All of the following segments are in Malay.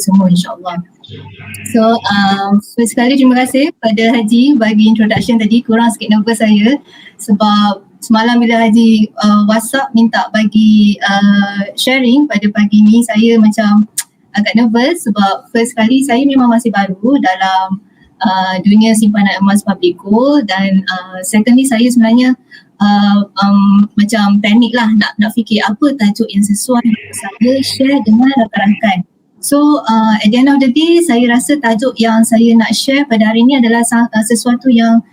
semua insyaAllah. So first sekali terima kasih pada Haji bagi introduction tadi. Kurang sikit nervous saya sebab semalam bila Haji WhatsApp minta bagi sharing pada pagi ni, saya macam agak nervous sebab first kali saya memang masih baru dalam dunia simpanan emas Publico, dan secondly saya sebenarnya macam panik lah nak fikir apa tajuk yang sesuai untuk saya share dengan rakan-rakan. So at the end of the day, saya rasa tajuk yang saya nak share pada hari ini adalah sesuatu yang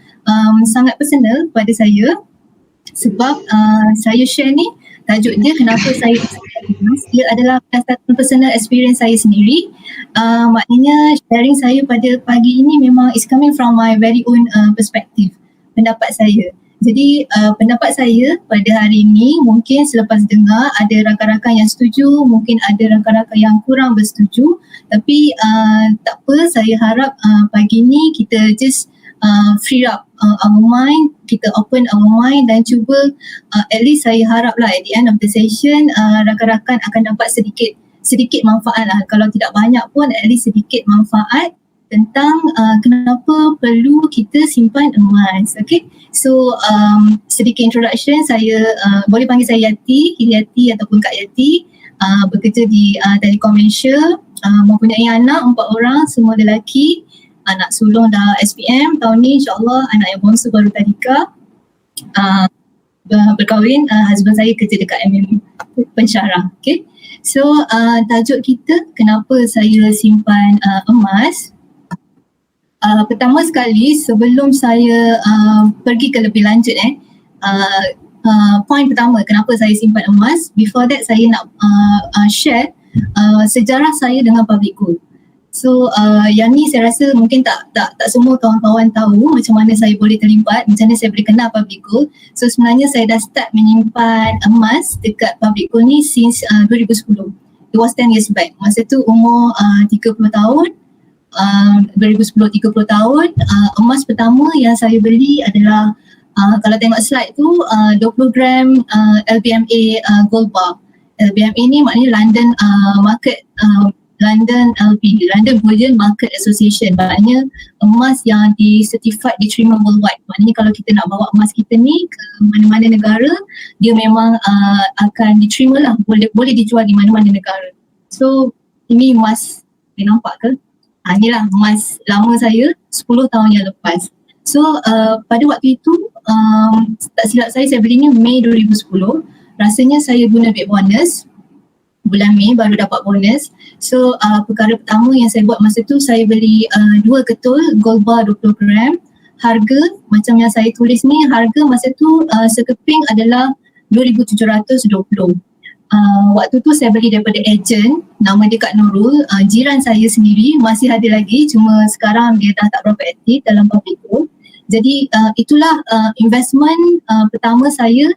sangat personal pada saya, sebab saya share ni, tajuk dia kenapa saya dia adalah berdasarkan personal experience saya sendiri. Maknanya sharing saya pada pagi ini memang is coming from my very own perspective, pendapat saya. Jadi pendapat saya pada hari ini mungkin selepas dengar ada rakan-rakan yang setuju, mungkin ada rakan-rakan yang kurang bersetuju, tapi tak apa, saya harap pagi ni kita just free up our mind, kita open our mind dan cuba at least saya harap lah at the end of the session rakan-rakan akan dapat sedikit manfaat lah, kalau tidak banyak pun at least sedikit manfaat tentang kenapa perlu kita simpan emas. Okay, so sedikit introduction, saya boleh panggil saya Yati, Hiliati ataupun Kak Yati, bekerja di Telekom Malaysia, mempunyai anak 4 orang, semua lelaki, anak sulung dah SPM tahun ni insyaAllah, anak yang bongsu baru tadika, berkahwin, husband saya kerja dekat MM pensyarah. Okay, so tajuk kita kenapa saya simpan emas. Pertama sekali sebelum saya pergi ke lebih lanjut point pertama kenapa saya simpan emas, before that saya nak share sejarah saya dengan Publico. So yang ni saya rasa mungkin tak semua kawan-kawan tahu macam mana saya boleh terlibat, macam mana saya boleh kenal Publico. So sebenarnya saya dah start menyimpan emas dekat Publico ni since 2010. It was 10 years back. Masa tu umur 30 tahun. 2010 30 tahun. Emas pertama yang saya beli adalah kalau tengok slide tu 20 gram LBMA gold bar. LBMA ni maknanya London Market London LB, London Bullion Market Association, maknanya emas yang certified diterima worldwide. Maknanya kalau kita nak bawa emas kita ni ke mana-mana negara, dia memang akan diterima lah, boleh dijual di mana-mana negara. So ini emas, boleh nampak ke? Inilah emas lama saya 10 tahun yang lepas. So pada waktu itu tak silap saya belinya Mei 2010. Rasanya saya guna duit bonus, bulan Mei baru dapat bonus. So perkara pertama yang saya buat masa tu, saya beli 2 ketul gold bar 20 gram. Harga macam yang saya tulis ni, harga masa tu sekeping adalah 2,720. Waktu tu saya beli daripada ejen, nama dia Kak Nurul, jiran saya sendiri, masih ada lagi, cuma sekarang dia dah tak berapa aktif dalam Publico. Jadi itulah investment pertama saya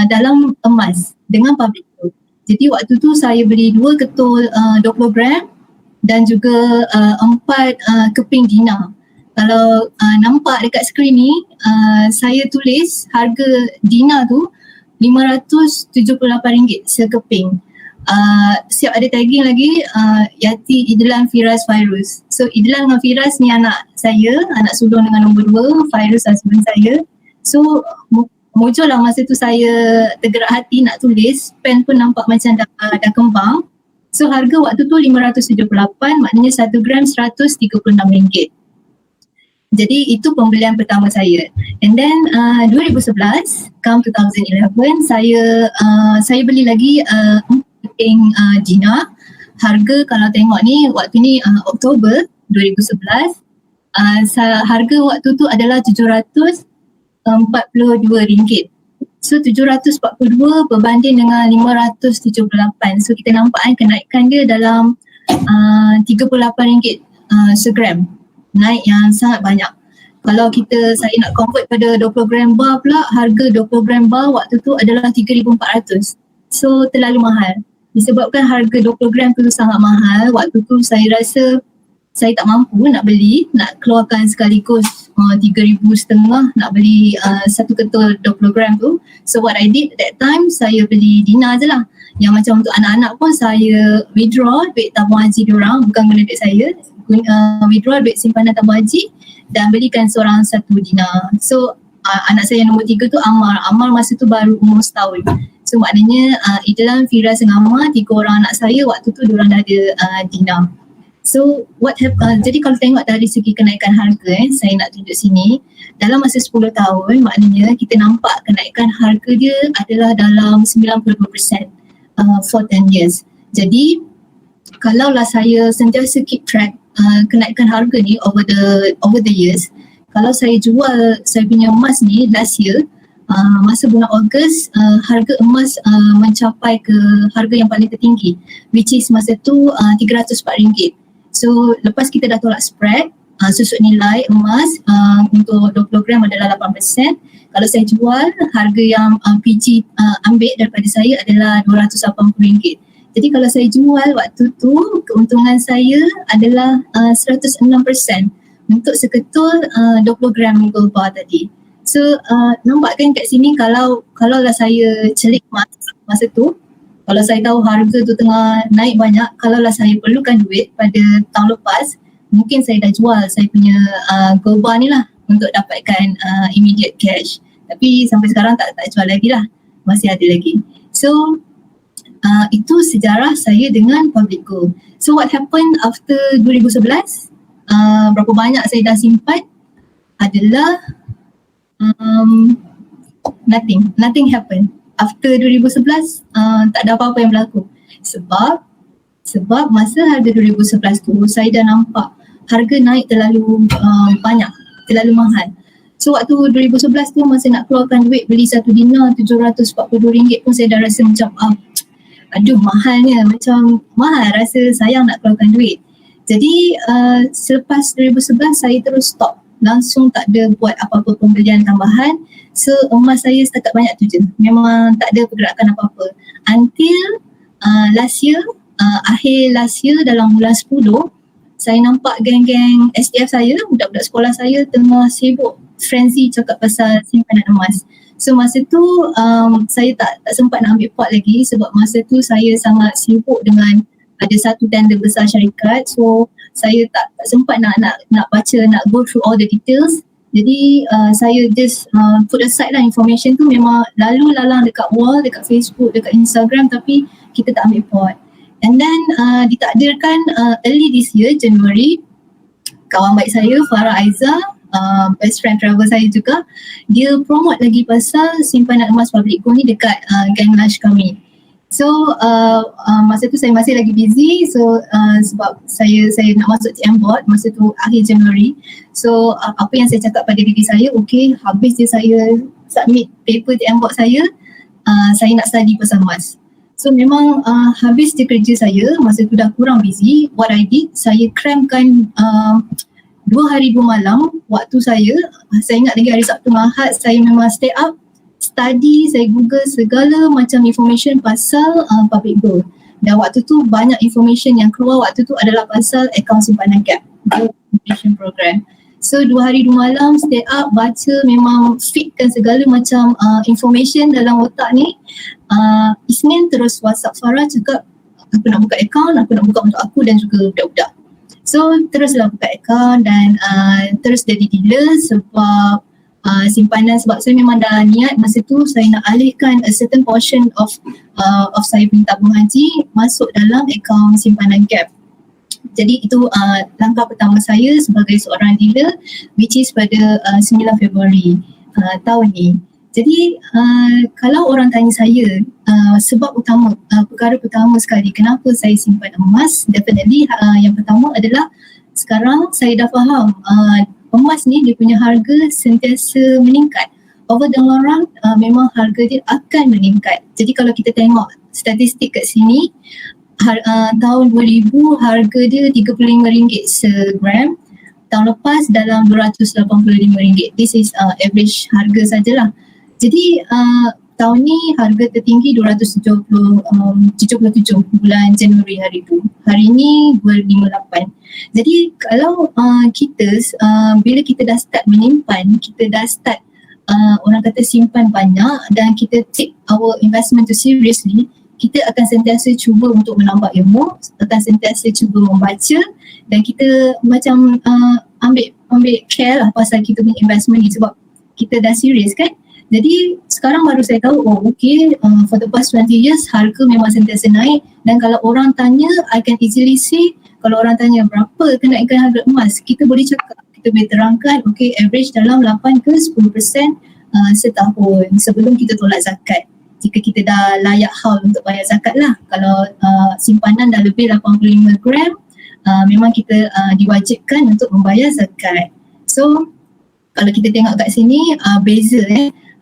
dalam emas dengan Publico. Jadi waktu tu saya beli 2 ketul 20 gram dan juga 4 keping dinar. Kalau nampak dekat skrin ni, saya tulis harga dinar tu RM578 sekeping. Siap ada tagging lagi, Yati Idlan Firas Fairuz. So Idlan dengan Firas ni anak saya, anak sulung dengan nombor 2, Fairuz husband saya. So muncul lah masa tu saya tergerak hati nak tulis, pen pun nampak macam dah kembang. So harga waktu tu RM578, maknanya 1 gram RM136. Jadi itu pembelian pertama saya. And then 2011, come 2011, saya beli lagi 4 keping dinar. Harga kalau tengok ni, waktu ni Oktober 2011, harga waktu tu adalah RM742. So 742 berbanding dengan 578. So kita nampak kenaikan dia dalam RM38 segram. Naik yang sangat banyak. Kalau saya nak convert pada 20 gram bar pula, harga 20 gram bar waktu tu adalah 3,400. So terlalu mahal. Disebabkan harga 20 gram tu sangat mahal, waktu tu saya rasa saya tak mampu nak beli, nak keluarkan sekaligus 3,500 nak beli satu ketul 20 gram tu. So what I did at that time, saya beli dinar je lah. Yang macam untuk anak-anak pun saya withdraw duit tabung haji diorang, bukan guna duit saya, withdraw duit simpanan tabung haji dan belikan seorang satu dinar. So anak saya yang nombor 3 tu Ammar masa tu baru umur setahun. So maknanya Idlan, Firas dengan Ammar, 3 orang anak saya waktu tu diorang dah ada dinar. So jadi kalau tengok dari segi kenaikan harga saya nak tunjuk sini, dalam masa 10 tahun maknanya kita nampak kenaikan harga dia adalah dalam 92% for 10 years. Jadi kalaulah saya sentiasa keep track kenaikan harga ni over the years, kalau saya jual saya punya emas ni last year, masa bulan Ogos harga emas mencapai ke harga yang paling tertinggi, which is masa tu RM304. So lepas kita dah tolak spread, susut nilai emas untuk 20 gram adalah 8%. Kalau saya jual, harga yang PG ambil daripada saya adalah RM280. Jadi kalau saya jual waktu tu, keuntungan saya adalah 106% untuk seketul 20 gram gold bar tadi. So nampak kan kat sini kalau lah saya celik masa tu, kalau saya tahu harga tu tengah naik banyak, kalau lah saya perlukan duit pada tahun lepas, mungkin saya dah jual saya punya gold bar ni lah untuk dapatkan immediate cash. Tapi sampai sekarang tak jual lagi lah, masih ada lagi. So itu sejarah saya dengan public gold. So what happened after 2011? Berapa banyak saya dah simpan adalah nothing happened. After 2011 tak ada apa-apa yang berlaku. Sebab masa harga 2011 tu saya dah nampak harga naik terlalu banyak, terlalu mahal. So waktu 2011 tu masa nak keluarkan duit beli 1 dinar RM742 pun saya dah rasa macam aduh mahalnya, macam mahal, rasa sayang nak keluarkan duit. Jadi selepas 2011 saya terus stop, langsung tak ada buat apa-apa pembelian tambahan. So emas saya setakat banyak tu je, memang tak ada pergerakan apa-apa until last year, akhir last year dalam bulan 10 saya nampak geng-geng SDF saya, budak-budak sekolah saya tengah sibuk frenzy cakap pasal simpanan emas. So masa tu saya tak sempat nak ambil pot lagi sebab masa tu saya sangat sibuk dengan ada satu tender besar syarikat. So saya tak sempat nak baca, nak go through all the details. Jadi saya just put aside lah information tu, memang lalu lalang dekat wall, dekat Facebook, dekat Instagram, tapi kita tak ambil pot. And then ditakdirkan early this year, January, kawan baik saya Farah Aiza, best friend travel saya juga, dia promote lagi pasal simpanan emas public gold ni dekat gang lunch kami. So masa tu saya masih lagi busy, so sebab saya nak masuk TM board masa tu akhir Januari. So apa yang saya cakap pada diri saya, okay, habis je saya submit paper TM board saya nak study pasal emas. So memang habis je kerja saya, masa tu dah kurang busy. What I did, saya crampkan 2 hari 2 malam waktu saya ingat lagi hari Sabtu Ahad, saya memang stay up, study, saya google segala macam information pasal public gold. Dan waktu tu banyak information yang keluar waktu tu adalah pasal akaun simpanan gap, Gold Accumulation Program. So 2 hari 2 malam stay up, baca, memang fitkan segala macam information dalam otak ni. Isnin terus WhatsApp Farah cakap aku nak buka akaun, aku nak buka untuk aku dan juga budak-budak. So teruslah buka akaun dan terus jadi dealer sebab simpanan, sebab saya memang dah niat masa tu saya nak alihkan a certain portion of saya punya tabung haji masuk dalam akaun simpanan gap. Jadi itu langkah pertama saya sebagai seorang dealer, which is pada 9 Februari tahun ni. Jadi kalau orang tanya saya sebab utama, perkara pertama sekali kenapa saya simpan emas, definitely yang pertama adalah sekarang saya dah faham emas ni dia punya harga sentiasa meningkat. Over the long run memang harga dia akan meningkat. Jadi kalau kita tengok statistik kat sini, tahun 2000 harga dia RM35 segram, tahun lepas dalam RM285. This is average harga sajalah. Jadi tahun ni harga tertinggi 277 bulan Januari hari tu. Hari ni 258. Jadi kalau kita bila kita dah start menyimpan, kita dah start orang kata simpan banyak dan kita take our investment to seriously, kita akan sentiasa cuba untuk menambah ilmu, akan sentiasa cuba membaca, dan kita macam ambil care lah pasal kita punya investment ni sebab kita dah serius kan. Jadi sekarang baru saya tahu, for the past 20 years harga memang sentiasa naik, dan kalau orang tanya, I can easily say, kalau orang tanya berapa kenaikan harga emas, kita boleh cakap, kita boleh terangkan, average dalam 8 ke 10% setahun sebelum kita tolak zakat. Jika kita dah layak haul untuk bayar zakat lah. Kalau simpanan dah lebih 85 gram, memang kita diwajibkan untuk membayar zakat. So kalau kita tengok kat sini, beza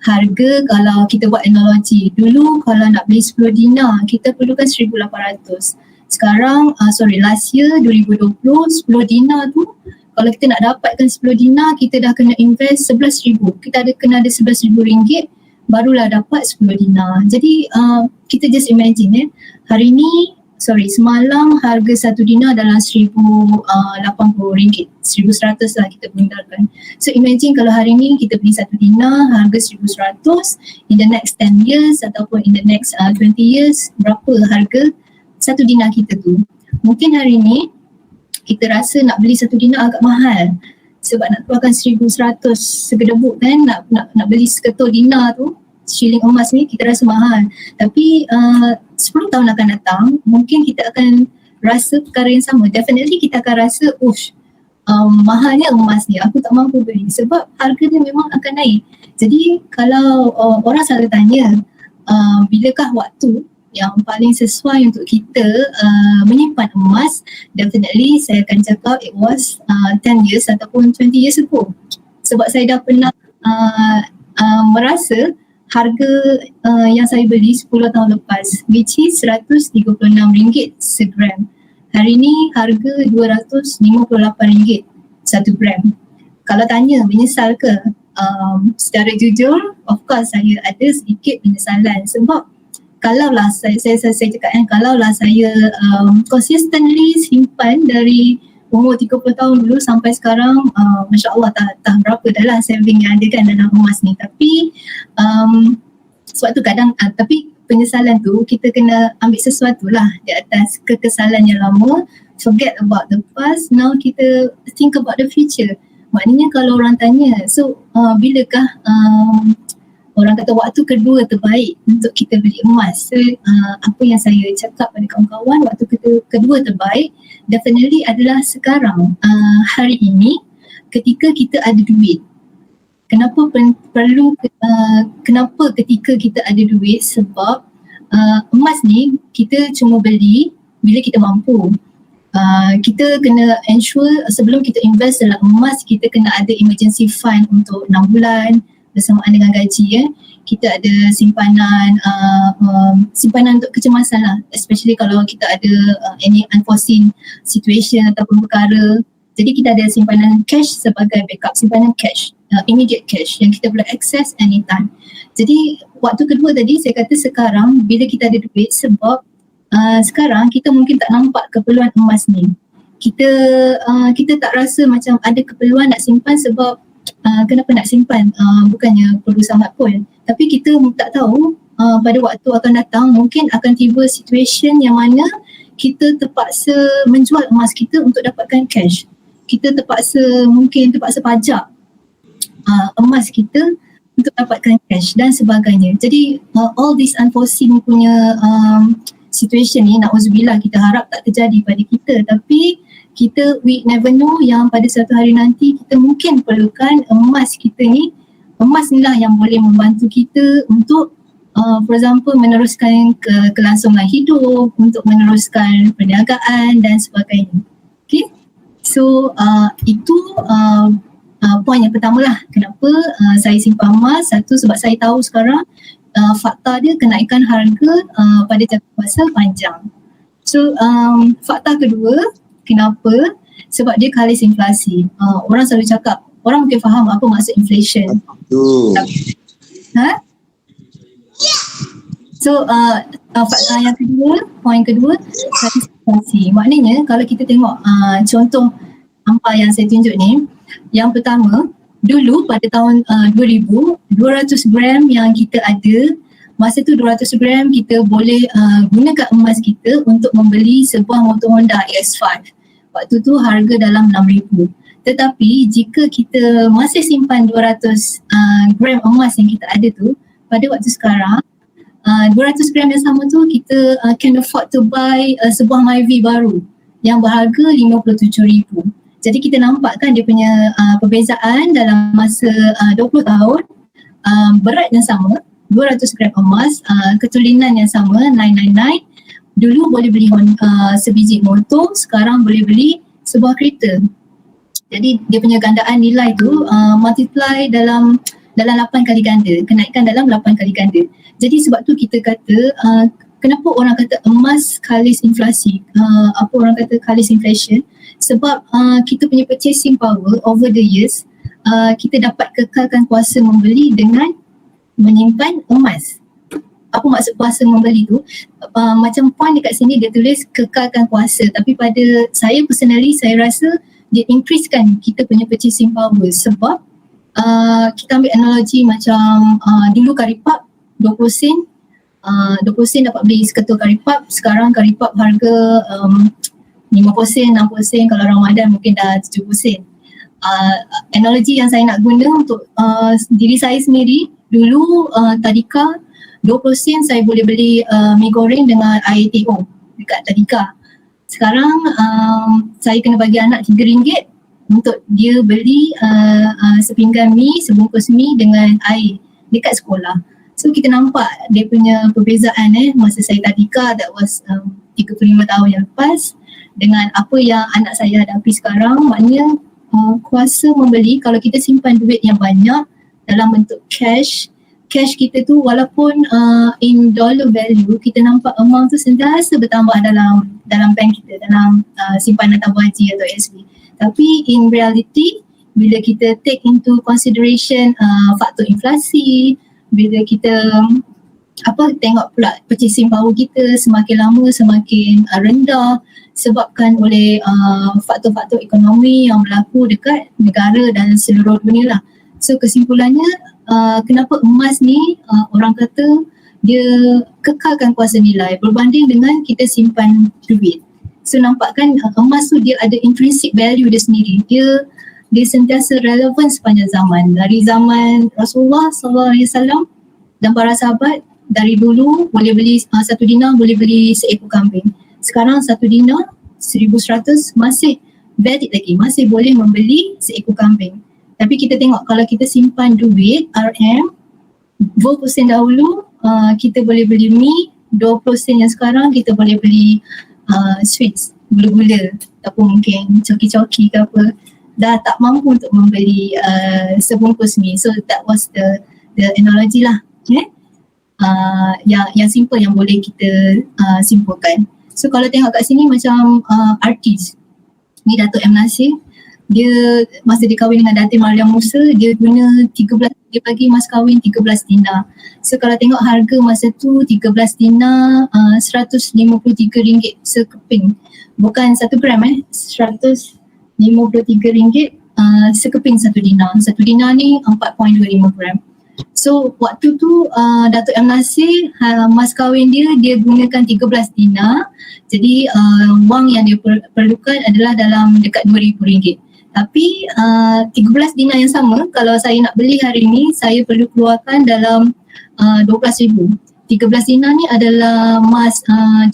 harga. Kalau kita buat analogi, dulu kalau nak beli 10 dinar kita perlukan 1,800. Sekarang last year 2020, 10 dinar tu kalau kita nak dapatkan 10 dinar, kita dah kena invest 11,000. Kita kena ada 11,000 ringgit barulah dapat 10 dinar. Jadi kita just imagine hari ni, semalam harga 1 dinar dalam 1,080 ringgit, 1,100 lah kita menggunakan. So imagine kalau hari ni kita beli 1 dinar harga 1,100, in the next 10 years ataupun in the next 20 years, berapa harga 1 dinar kita tu. Mungkin hari ni kita rasa nak beli 1 dinar agak mahal sebab nak keluarkan 1,100 segedebuk kan, nak beli seketul dinar tu, shilling emas ni kita rasa mahal. Tapi 10 tahun akan datang, mungkin kita akan rasa perkara yang sama. Definitely kita akan rasa, mahalnya emas ni, aku tak mampu beli sebab harga dia memang akan naik. Jadi kalau orang selalu tanya, bilakah waktu yang paling sesuai untuk kita menyimpan emas, definitely saya akan cakap it was 10 years ataupun 20 years ago. Sebab saya dah pernah merasa harga yang saya beli 10 tahun lepas, which is RM136 segram. Hari ni harga RM258 1 gram. Kalau tanya menyesal ke? Secara jujur, of course saya ada sedikit penyesalan sebab kalaulah saya cakap kalaulah saya consistently simpan dari umur 30 tahun dulu sampai sekarang, Masya Allah tak berapa dah lah saving yang ada kan dalam emas ni. Tapi sebab tu kadang tapi penyesalan tu kita kena ambil sesuatu lah di atas kekesalan yang lama, forget about the past, now kita think about the future. Maknanya kalau orang tanya, bilakah orang kata waktu kedua terbaik untuk kita beli emas. So, apa yang saya cakap pada kawan-kawan, waktu kedua terbaik definitely adalah sekarang, hari ini, ketika kita ada duit. Kenapa kenapa ketika kita ada duit? Sebab emas ni kita cuma beli bila kita mampu. Kita kena ensure sebelum kita invest dalam emas, kita kena ada emergency fund untuk 6 bulan bersamaan dengan gaji. Kita ada simpanan untuk kecemasan lah, especially kalau kita ada any unforeseen situation ataupun perkara. Jadi kita ada simpanan cash sebagai backup, simpanan cash, immediate cash yang kita boleh access anytime. Jadi waktu kedua tadi saya kata sekarang bila kita ada duit, sebab sekarang kita mungkin tak nampak keperluan emas ni. Kita tak rasa macam ada keperluan nak simpan sebab kenapa nak simpan, bukannya perlu sangat pun. Tapi kita tak tahu pada waktu akan datang mungkin akan tiba situation yang mana kita terpaksa menjual emas kita untuk dapatkan cash. Kita terpaksa pajak emas kita untuk dapatkan cash dan sebagainya. Jadi all this unforeseen punya situation ni, na'udzubillah, kita harap tak terjadi pada kita, tapi we never know yang pada satu hari nanti kita mungkin perlukan emas kita ni. Emas ni lah yang boleh membantu kita untuk for example meneruskan kelangsungan hidup, untuk meneruskan perniagaan dan sebagainya. Okay, so itu poin yang pertama lah kenapa saya simpan emas. Satu, sebab saya tahu sekarang fakta dia kenaikan harga pada jangka masa panjang. So fakta kedua, kenapa? Sebab dia kalis inflasi. Orang selalu cakap, orang mungkin faham apa maksud inflation. So fakta yang kedua, poin kedua, kalis inflasi. Maknanya kalau kita tengok contoh hampa yang saya tunjuk ni, yang pertama, dulu pada tahun 2000, 200 gram yang kita ada masa tu 200 gram kita boleh gunakan emas kita untuk membeli sebuah motor Honda EX5. Waktu tu harga dalam 6,000. Tetapi jika kita masih simpan 200 gram emas yang kita ada tu, pada waktu sekarang 200 gram yang sama tu kita can afford to buy sebuah Myvi baru yang berharga 57,000. Jadi kita nampak kan dia punya perbezaan dalam masa 20 tahun, berat yang sama, 200 gram emas, ketulinan yang sama 999. Dulu boleh beli sebiji motor, sekarang boleh beli sebuah kereta. Jadi dia punya gandaan nilai tu multiply dalam 8 kali ganda, kenaikan dalam 8 kali ganda. Jadi sebab tu kita kata kenapa orang kata emas kalis inflasi, apa orang kata kalis inflation, sebab kita punya purchasing power over the years, kita dapat kekalkan kuasa membeli dengan menyimpan emas. Apa maksud kuasa membeli tu? Macam point dekat sini dia tulis kekalkan kuasa, tapi pada saya personally saya rasa dia increasekan kita punya purchasing power sebab kita ambil analogi macam dulu karipap 20 sen, 20 sen dapat beli seketul karipap. Sekarang karipap harga 50 sen, 60 sen, kalau Ramadan mungkin dah 70 sen. Analogi yang saya nak guna untuk diri saya sendiri, dulu tadika 20 sen saya boleh beli mi goreng dengan air teh dekat tadika. Sekarang saya kena bagi anak RM3 untuk dia beli sepinggan mi, sebungkus mi dengan air dekat sekolah. So kita nampak dia punya perbezaan masa saya tadika, that was 35 tahun yang lepas, dengan apa yang anak saya hadapi sekarang. Maknanya kuasa membeli, kalau kita simpan duit yang banyak dalam bentuk cash kita tu walaupun in dollar value, kita nampak amount tu sentiasa bertambah dalam bank kita, dalam simpanan tabung haji atau SB. Tapi in reality, bila kita take into consideration faktor inflasi, bila kita tengok pula purchasing power kita semakin lama semakin rendah sebabkan oleh faktor-faktor ekonomi yang berlaku dekat negara dan seluruh dunia lah. So kesimpulannya, kenapa emas ni orang kata dia kekalkan kuasa nilai berbanding dengan kita simpan duit. So nampak kan emas tu dia ada intrinsic value dia sendiri. Dia sentiasa relevan sepanjang zaman. Dari zaman Rasulullah SAW dan para sahabat, dari dulu boleh beli 1 dinar boleh beli seekor kambing. Sekarang 1 dinar 1,100 masih valid lagi, masih boleh membeli seekor kambing. Tapi kita tengok kalau kita simpan duit RM 20 sen dahulu, kita boleh beli mi, 20 sen yang sekarang kita boleh beli sweets, gula-gula ataupun mungkin coki-coki ke apa. Dah tak mampu untuk membeli sebungkus mi. So that was the analogy lah, yang simple yang boleh kita simpulkan. So kalau tengok kat sini macam artis ni, Dato' M. Nasir, dia masa dia kahwin dengan Datin Mariam Musa, dia guna 13, dia bagi mas kahwin 13 dinar. So kalau tengok harga masa tu 13 dinar RM153 sekeping, bukan 1 gram RM153 sekeping 1 dinar. 1 dinar ni 4.25 gram. So waktu tu Dato' M. Nasir, mas kahwin dia gunakan 13 dinar. Jadi wang yang dia perlukan adalah dalam dekat RM2,000. Tapi 13 dinar yang sama, kalau saya nak beli hari ni, saya perlu keluarkan dalam 12,000. 13 dinar ni adalah emas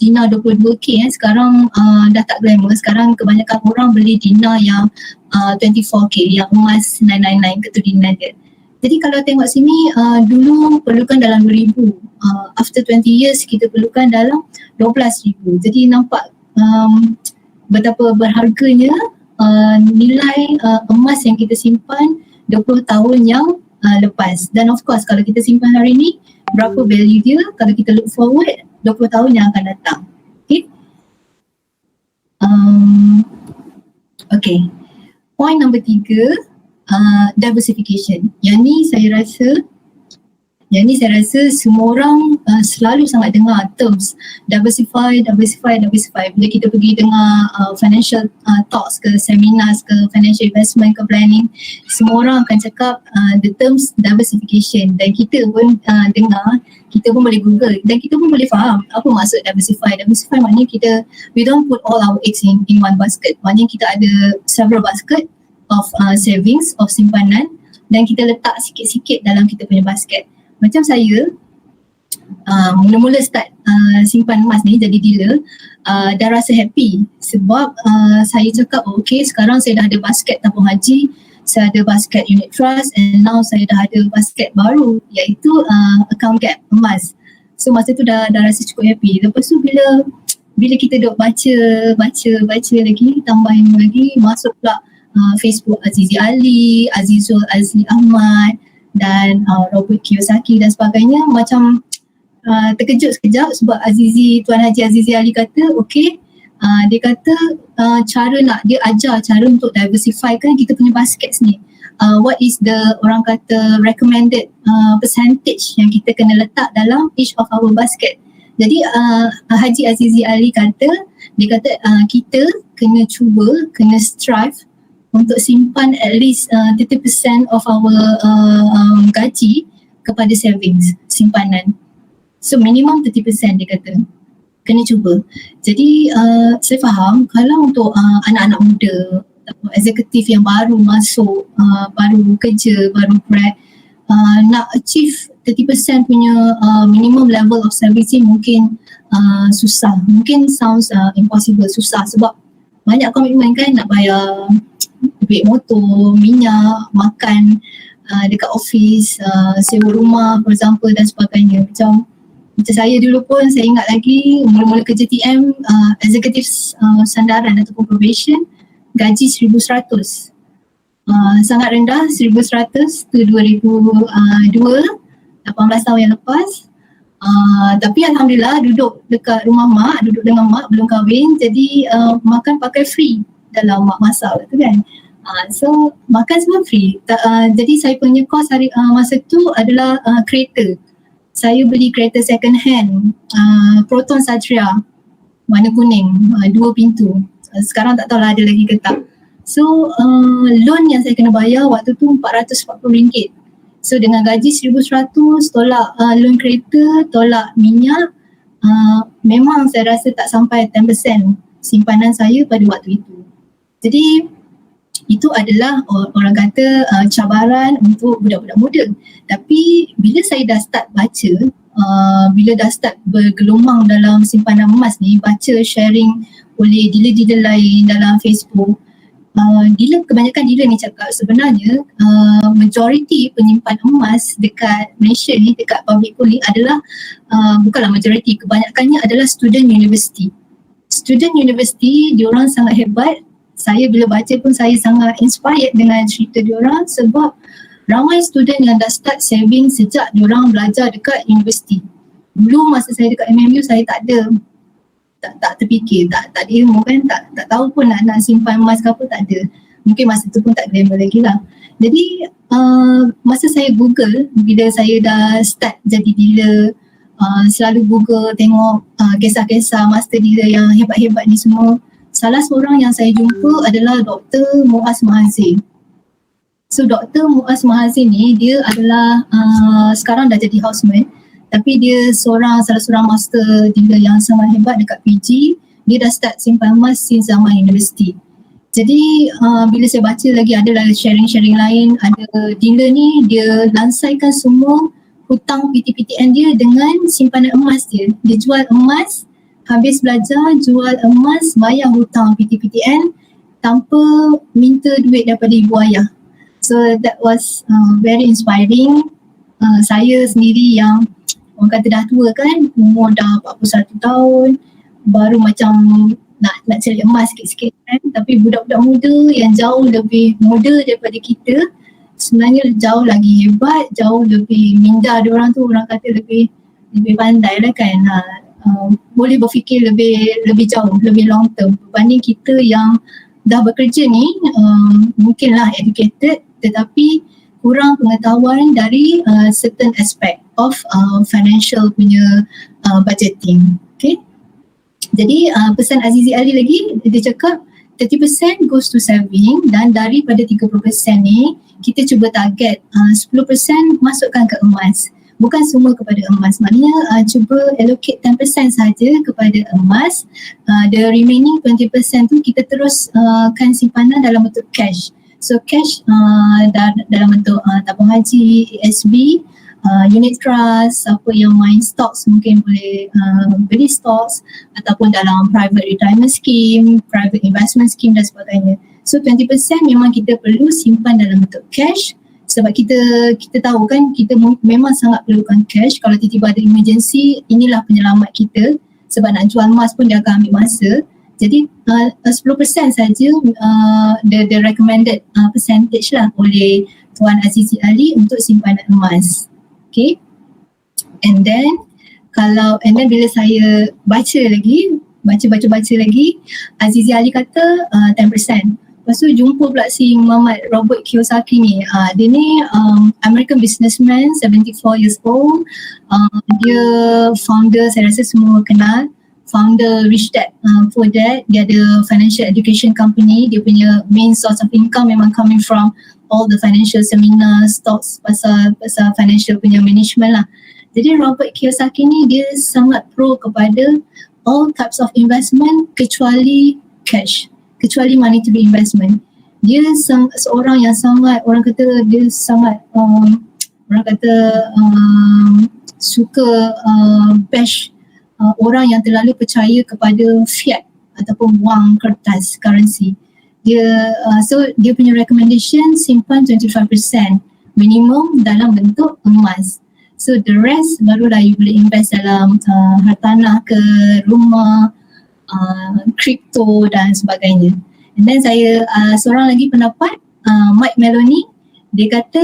dinar 22K. Sekarang dah tak glamour. Sekarang kebanyakan orang beli dinar yang 24K, yang emas 999 ketulinan dia. Jadi kalau tengok sini, dulu perlukan dalam 2,000. After 20 years kita perlukan dalam 12,000. Jadi nampak betapa berharganya nilai emas yang kita simpan 20 tahun yang lepas. Dan of course kalau kita simpan hari ni, berapa value dia kalau kita look forward 20 tahun yang akan datang. Okay. Okay. Point number 3, diversification. Yang ni saya rasa Yang ni saya rasa semua orang selalu sangat dengar terms diversify. Bila kita pergi dengar financial talks ke seminars ke financial investment ke planning, semua orang akan cakap the terms diversification, dan kita pun dengar, kita pun boleh google dan kita pun boleh faham apa maksud diversify. Diversify maknanya we don't put all our eggs in one basket. Maknanya kita ada several basket of savings, of simpanan, dan kita letak sikit-sikit dalam kita punya basket. Macam saya, mula-mula start simpan emas ni jadi dealer, dah rasa happy sebab saya cakap okay, sekarang saya dah ada basket tabung haji, saya ada basket unit trust, and now saya dah ada basket baru iaitu account gap emas. So masa tu dah rasa cukup happy. Lepas tu bila kita duk baca lagi, tambahin lagi, masuk pula Facebook Azizi Ali, Azizul Azli Ahmad dan Robert Kiyosaki dan sebagainya. Macam terkejut sekejap sebab Tuan Haji Azizi Ali kata okay, dia kata dia ajar cara untuk diversifykan kita punya basket ni. What is the orang kata recommended percentage yang kita kena letak dalam each of our basket. Jadi Haji Azizi Ali kata, dia kata kita kena strive untuk simpan at least 30% of our gaji kepada savings, simpanan. So minimum 30% dia kata. Kena cuba. Jadi saya faham kalau untuk anak-anak muda, eksekutif yang baru masuk, baru kerja, baru grad, nak achieve 30% punya minimum level of savings ni mungkin susah. Mungkin sounds impossible, susah sebab banyak komitmen kan, nak bayar duit motor, minyak, makan dekat office, sewa rumah for example dan sebagainya. Macam saya dulu pun, saya ingat lagi mula-mula kerja TM, executive sandaran ataupun probation, gaji 1,100. Sangat rendah, 1,100 tu 2002, 18 tahun yang lepas. Tapi Alhamdulillah duduk dekat rumah mak, duduk dengan mak, belum kahwin, jadi makan pakai free dalam mak masak tu kan. So makan semua free. Jadi saya punya kos masa tu adalah kereta. Saya beli kereta second hand, Proton Satria, warna kuning, 2 pintu. Sekarang tak tahu lah ada lagi ke tak. So loan yang saya kena bayar waktu tu RM440. So dengan gaji 1,100, tolak loan kereta, tolak minyak, memang saya rasa tak sampai 10% simpanan saya pada waktu itu. Jadi itu adalah orang kata cabaran untuk budak-budak muda. Tapi bila saya dah start baca, bila dah start bergelumang dalam simpanan emas ni, baca sharing oleh dealer-dealer lain dalam Facebook, kebanyakan dealer ni cakap sebenarnya majoriti penyimpan emas dekat Malaysia ni, dekat public pool ni adalah bukanlah majoriti, kebanyakannya adalah student university. Student university, diorang sangat hebat. Saya bila baca pun saya sangat inspired dengan cerita diorang sebab ramai student yang dah start saving sejak diorang belajar dekat universiti. Dulu masa saya dekat MMU saya tak ada, tak terfikir, tak ada ilmu kan, tak tahu pun nak simpan emas ke apa, tak ada. Mungkin masa tu pun tak glamour lagi lah. Jadi masa saya google, bila saya dah start jadi dealer, selalu google tengok kisah-kisah master dealer yang hebat-hebat ni semua. Salah seorang yang saya jumpa adalah Dr. Muaz Mahazir. So Dr. Muaz Mahazir ni dia adalah sekarang dah jadi houseman, tapi dia salah seorang master dealer yang sangat hebat dekat PG. Dia dah start simpan emas since zaman universiti. Jadi bila saya baca lagi ada sharing-sharing lain, ada dealer ni dia lansaikan semua hutang PTPTN dia dengan simpanan emas dia. Dia jual emas, habis belajar jual emas, bayar hutang PTPTN tanpa minta duit daripada ibu ayah. So that was very inspiring. Saya sendiri yang orang kata dah tua kan, umur dah 41 tahun, baru macam nak cari emas sikit-sikit kan, tapi budak-budak muda yang jauh lebih muda daripada kita sebenarnya jauh lagi hebat, jauh lebih minda diorang tu, orang kata lebih pandai lah kan. Boleh berfikir lebih jauh, lebih long term berbanding kita yang dah bekerja ni, mungkinlah educated tetapi kurang pengetahuan dari certain aspect of financial punya budgeting. Okay. Jadi pesan Azizi Ali lagi, dia cakap 30% goes to saving, dan daripada 30% ni kita cuba target 10% masukkan ke emas. Bukan semua kepada emas, maknanya cuba allocate 10% saja kepada emas. The remaining 20% tu kita teruskan simpanan dalam bentuk cash. So cash dalam bentuk tabung haji, ASB, unit trust, siapa yang main stocks mungkin boleh beli stocks, ataupun dalam private retirement scheme, private investment scheme dan sebagainya. So 20% memang kita perlu simpan dalam bentuk cash, sebab kita tahu kan kita memang sangat perlukan cash. Kalau tiba-tiba ada emergency, inilah penyelamat kita, sebab nak jual emas pun dia akan ambil masa. Jadi 10% saja the recommended percentage lah oleh Tuan Azizi Ali untuk simpanan emas. Okay. And then bila saya baca lagi, Azizi Ali kata 10%. Lepas tu jumpa pula si Muhammad Robert Kiyosaki ni. Dia ni American businessman, 74 years old. Dia founder, saya rasa semua kenal, founder Rich Dad Poor Dad. Dia ada financial education company. Dia punya main source of income memang coming from all the financial seminar, stocks, pasal financial punya management lah. Jadi Robert Kiyosaki ni dia sangat pro kepada all types of investment kecuali cash, kecuali monetary investment. Dia seorang yang sangat, orang kata dia sangat suka bash orang yang terlalu percaya kepada fiat ataupun wang kertas, currency. Dia punya recommendation simpan 25% minimum dalam bentuk emas. So the rest barulah you boleh invest dalam hartanah ke, rumah, crypto dan sebagainya. And then saya seorang lagi pendapat, Mike Maloney, dia kata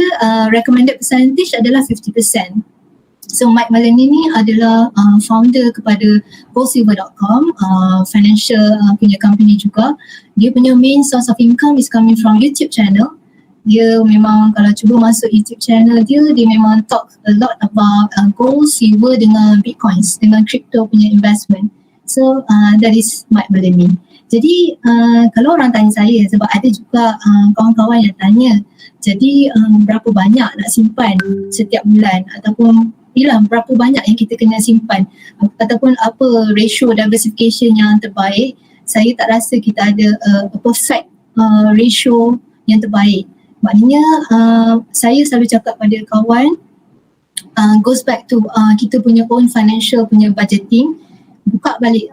recommended percentage adalah 50%. So Mike Maloney ni adalah founder kepada goldsilver.com, financial punya company juga. Dia punya main source of income is coming from YouTube channel. Dia memang kalau cuba masuk YouTube channel dia memang talk a lot about gold, silver dengan bitcoins, dengan crypto punya investment. So that is Mike Maloney. Jadi kalau orang tanya saya, sebab ada juga kawan-kawan yang tanya, jadi berapa banyak nak simpan setiap bulan, ataupun berapa banyak yang kita kena simpan, ataupun apa ratio diversification yang terbaik. Saya tak rasa kita ada a perfect ratio yang terbaik. Maknanya saya selalu cakap pada kawan, goes back to kita punya own financial punya budgeting. Buka balik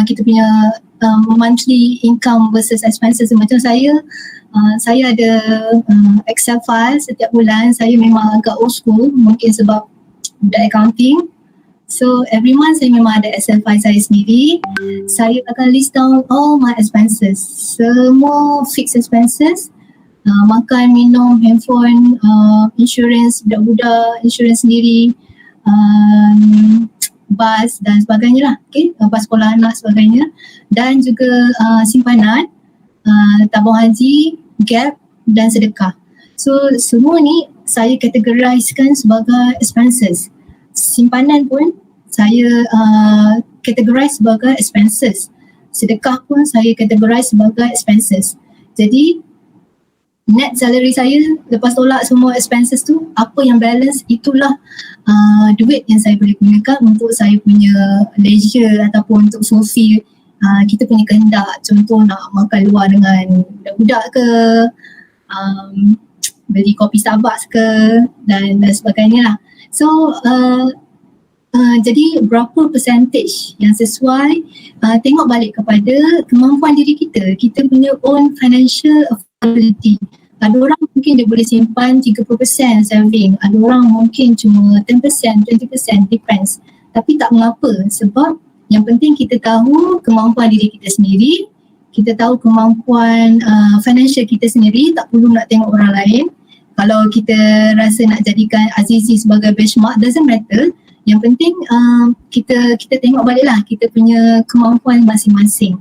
kita punya monthly income versus expenses. Macam saya ada Excel file setiap bulan. Saya memang agak old school, mungkin sebab budak accounting. So every month saya memang ada Excel file saya sendiri. Saya akan list down all my expenses, semua fixed expenses, makan, minum, handphone, insurance budak-budak, insurance sendiri, bas dan sebagainya lah, okay? Bas sekolah anak sebagainya, dan juga simpanan, tabung haji, gap dan sedekah. So semua ni saya categorizekan sebagai expenses. Simpanan pun saya categorize sebagai expenses. Sedekah pun saya categorize sebagai expenses. Jadi net salary saya lepas tolak semua expenses tu, apa yang balance itulah duit yang saya boleh gunakan untuk saya punya leisure ataupun untuk fulfill kita punya kehendak. Contoh nak makan luar dengan budak-budak ke, beli kopi Starbucks ke dan sebagainya lah. So jadi berapa percentage yang sesuai, tengok balik kepada kemampuan diri kita, kita punya own financial affordability. Ada orang mungkin dia boleh simpan 30% saving, ada orang mungkin cuma 10%, 20%, depends. Tapi tak mengapa, sebab yang penting kita tahu kemampuan diri kita sendiri, kita tahu kemampuan financial kita sendiri, tak perlu nak tengok orang lain. Kalau kita rasa nak jadikan Azizi sebagai benchmark, doesn't matter. Yang penting kita tengok baliklah kita punya kemampuan masing-masing.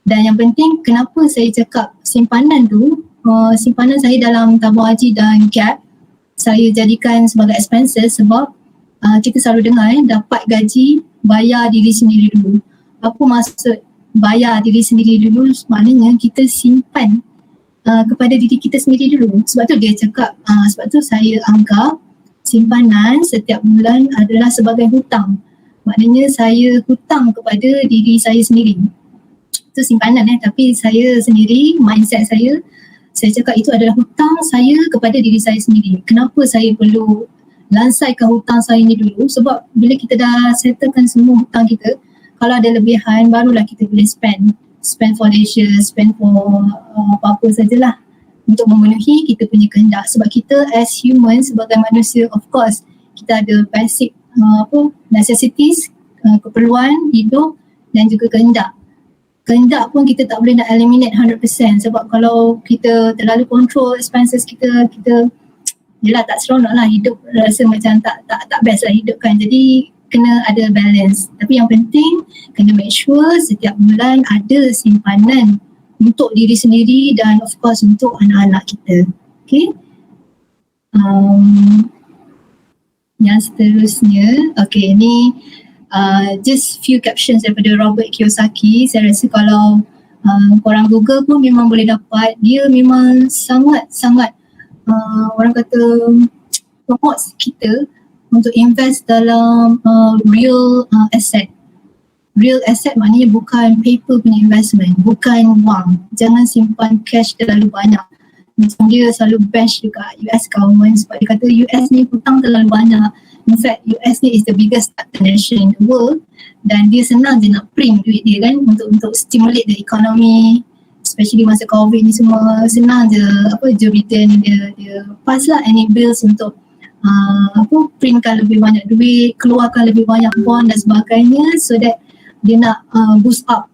Dan yang penting, kenapa saya cakap simpanan tu simpanan saya dalam tabung haji dan gap saya jadikan sebagai expenses sebab kita selalu dengar dapat gaji bayar diri sendiri dulu. Apa maksud bayar diri sendiri dulu? Maknanya kita simpan kepada diri kita sendiri dulu. Sebab tu dia cakap, sebab tu saya anggap simpanan setiap bulan adalah sebagai hutang. Maknanya saya hutang kepada diri saya sendiri. Itu simpanan tapi saya sendiri, mindset saya cakap itu adalah hutang saya kepada diri saya sendiri. Kenapa saya perlu lansaikan hutang saya ni dulu? Sebab bila kita dah settlekan semua hutang kita, kalau ada lebihan barulah kita boleh spend for leisure, spend for apa-apa sajalah untuk memenuhi kita punya kehendak. Sebab kita as human, sebagai manusia, of course kita ada basic necessities, keperluan hidup dan juga kehendak. Kehendak pun kita tak boleh nak eliminate 100% sebab kalau kita terlalu control expenses kita yelah tak seronok lah hidup, rasa macam tak best lah hidup kan. Jadi kena ada balance. Tapi yang penting kena make sure setiap bulan ada simpanan untuk diri sendiri dan of course untuk anak-anak kita. Okay. Yang seterusnya, okay, ni just few captions daripada Robert Kiyosaki. Saya rasa kalau korang Google pun memang boleh dapat. Dia memang sangat orang kata promote kita untuk invest dalam real asset. Real asset maknanya bukan paper punya investment, bukan wang. Jangan simpan cash terlalu banyak. Macam dia selalu bash dekat US government sebab dia kata US ni hutang terlalu banyak. In fact, US ni is the biggest nation in the world dan dia senang je nak print duit dia kan untuk stimulate the economy, especially masa COVID ni semua. Senang je Joe Biden dia pass lah any bills untuk printkan lebih banyak duit, keluarkan lebih banyak bond dan sebagainya so that dia nak boost up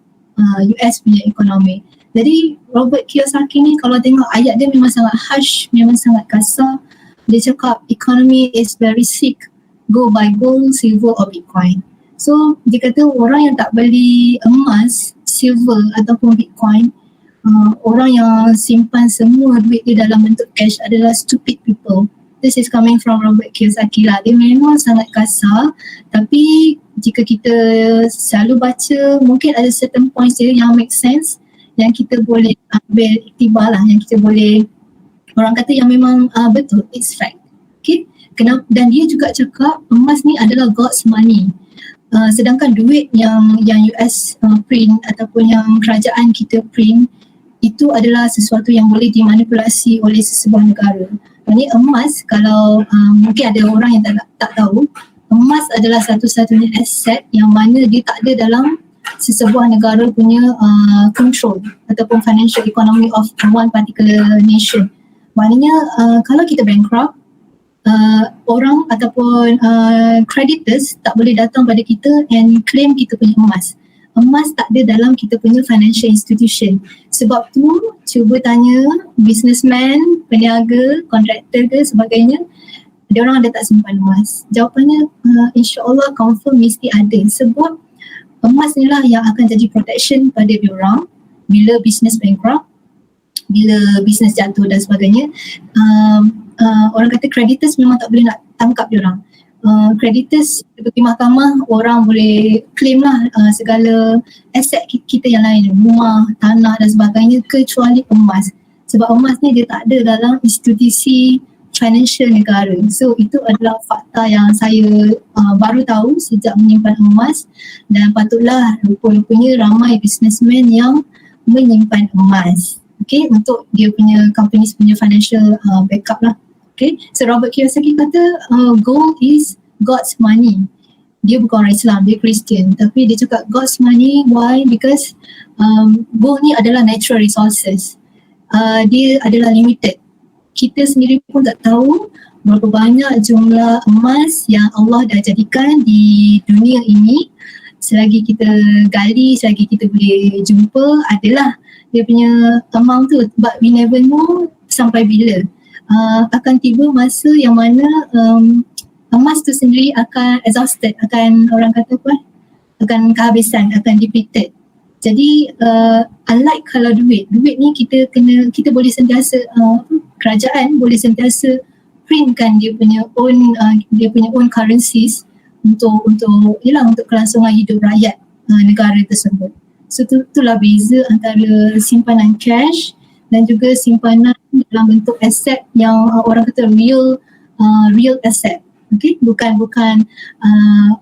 US punya ekonomi. Jadi Robert Kiyosaki ni kalau tengok ayat dia memang sangat harsh, memang sangat kasar. Dia cakap economy is very sick, go buy gold, silver or Bitcoin. So dia kata orang yang tak beli emas, silver ataupun Bitcoin, orang yang simpan semua duit dia dalam bentuk cash adalah stupid people. This is coming from Robert Kiyosaki lah. Dia memang sangat kasar tapi jika kita selalu baca mungkin ada certain points dia yang make sense yang kita boleh ambil iktibar lah, yang kita boleh orang kata yang memang betul, it's fact. Okay. Kenapa? Dan dia juga cakap emas ni adalah God's money. Sedangkan duit yang US print ataupun yang kerajaan kita print itu adalah sesuatu yang boleh dimanipulasi oleh sesebuah negara. Maksudnya emas, kalau mungkin ada orang yang tak tahu, emas adalah satu-satunya aset yang mana dia tak ada dalam sesebuah negara punya control ataupun financial economy of one particular nation. Maknanya kalau kita bankrupt, orang ataupun creditors tak boleh datang pada kita and claim kita punya emas. Emas tak ada dalam kita punya financial institution. Sebab tu cuba tanya businessman, peniaga, kontraktor ke sebagainya, dia orang ada tak simpan emas? Jawapannya insya-Allah confirm mesti ada sebab emas ni lah yang akan jadi protection pada dia orang bila business bankrupt, bila business jatuh dan sebagainya. Orang kata creditors memang tak boleh nak tangkap dia orang. Creditors pergi mahkamah, orang boleh claim lah segala aset kita yang lain, rumah, tanah dan sebagainya kecuali emas. Sebab emas ni dia tak ada dalam institusi financial negara. So itu adalah fakta yang saya baru tahu sejak menyimpan emas dan patutlah rupa-rupanya ramai businessman yang menyimpan emas. Okay, untuk dia punya company punya financial backup lah. Okay, so Robert Kiyosaki kata gold is God's money. Dia bukan orang Islam, dia Christian. Tapi dia cakap God's money, why? Because gold ni adalah natural resources. Dia adalah limited. Kita sendiri pun tak tahu berapa banyak jumlah emas yang Allah dah jadikan di dunia ini. Selagi kita gali, selagi kita boleh jumpa, adalah dia punya amount tu. But we never know sampai bila. Akan tiba masa yang mana emas tu sendiri akan exhausted, akan orang kata apa, akan kehabisan, akan depleted. Jadi unlike kalau duit ni kita boleh sentiasa kerajaan boleh sentiasa printkan dia punya own currencies untuk kelangsungan hidup rakyat negara tersebut. So itulah beza antara simpanan cash dan juga simpanan dalam bentuk aset yang orang kata real asset. Okay? Bukan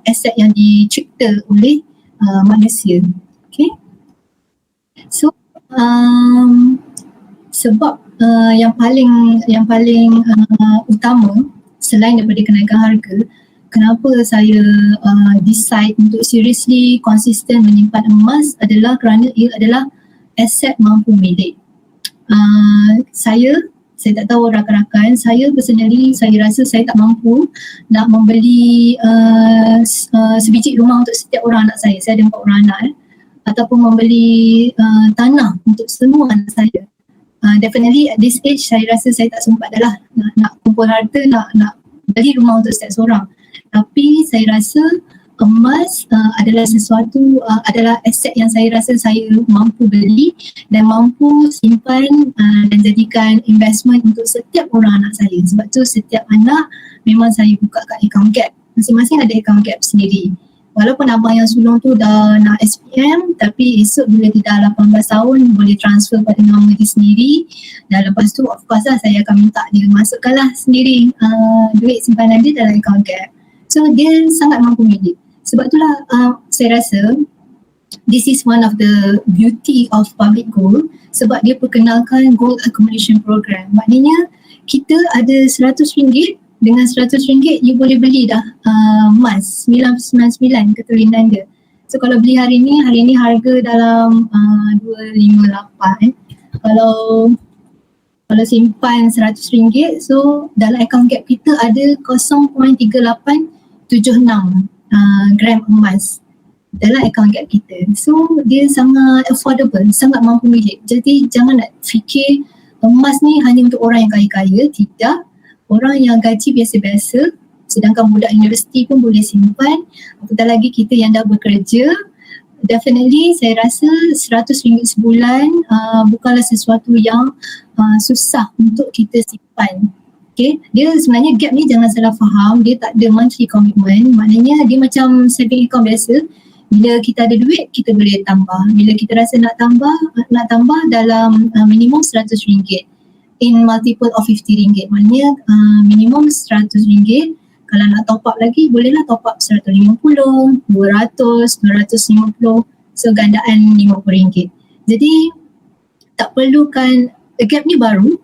aset yang dicipta oleh manusia. Okay? So sebab yang paling utama selain daripada kenaikan harga, kenapa saya decide untuk seriously konsisten menyimpan emas adalah kerana ia adalah aset mampu milik. Saya tak tahu rakan-rakan, saya personally saya rasa saya tak mampu nak membeli sebiji rumah untuk setiap orang anak saya. Saya ada 4 orang anak ataupun membeli tanah untuk semua anak saya. Definitely at this age saya rasa saya tak sempat dah lah nak kumpul harta nak beli rumah untuk setiap seorang. Tapi saya rasa emas adalah sesuatu adalah aset yang saya rasa saya mampu beli dan mampu simpan dan jadikan investment untuk setiap orang anak saya. Sebab tu setiap anak memang saya buka kat account gap. Masing-masing ada account gap sendiri. Walaupun abang yang sulung tu dah nak SPM, tapi esok bila dia dah 18 tahun boleh transfer pada nama dia sendiri. Dan lepas tu of course lah saya akan minta dia masukkanlah sendiri duit simpanan dia dalam account gap. So dia sangat mampu milik. Sebab itulah saya rasa this is one of the beauty of public gold, sebab dia perkenalkan gold accumulation program. Maknanya kita ada RM100, dengan RM100 you boleh beli dah emas 999 keturunan dia. So kalau beli hari ni harga dalam 258. Kalau simpan RM100, so dalam account gap kita ada 0.3876 gram emas dalam account gap kita. So dia sangat affordable, sangat mampu milik. Jadi jangan nak fikir emas ni hanya untuk orang yang kaya-kaya. Tidak, orang yang gaji biasa-biasa, sedangkan budak universiti pun boleh simpan. Apatah lagi kita yang dah bekerja, definitely saya rasa RM100 sebulan bukanlah sesuatu yang susah untuk kita simpan. Okay, dia sebenarnya gap ni jangan salah faham, dia tak ada monthly commitment. Maknanya dia macam saving account biasa. Bila kita ada duit, kita boleh tambah. Bila kita rasa nak tambah dalam minimum RM100 in multiple of RM50. Maknanya minimum RM100. Kalau nak top up lagi, bolehlah top up RM150, RM200, RM250. So gandaan RM50. Jadi tak perlukan, gap ni baru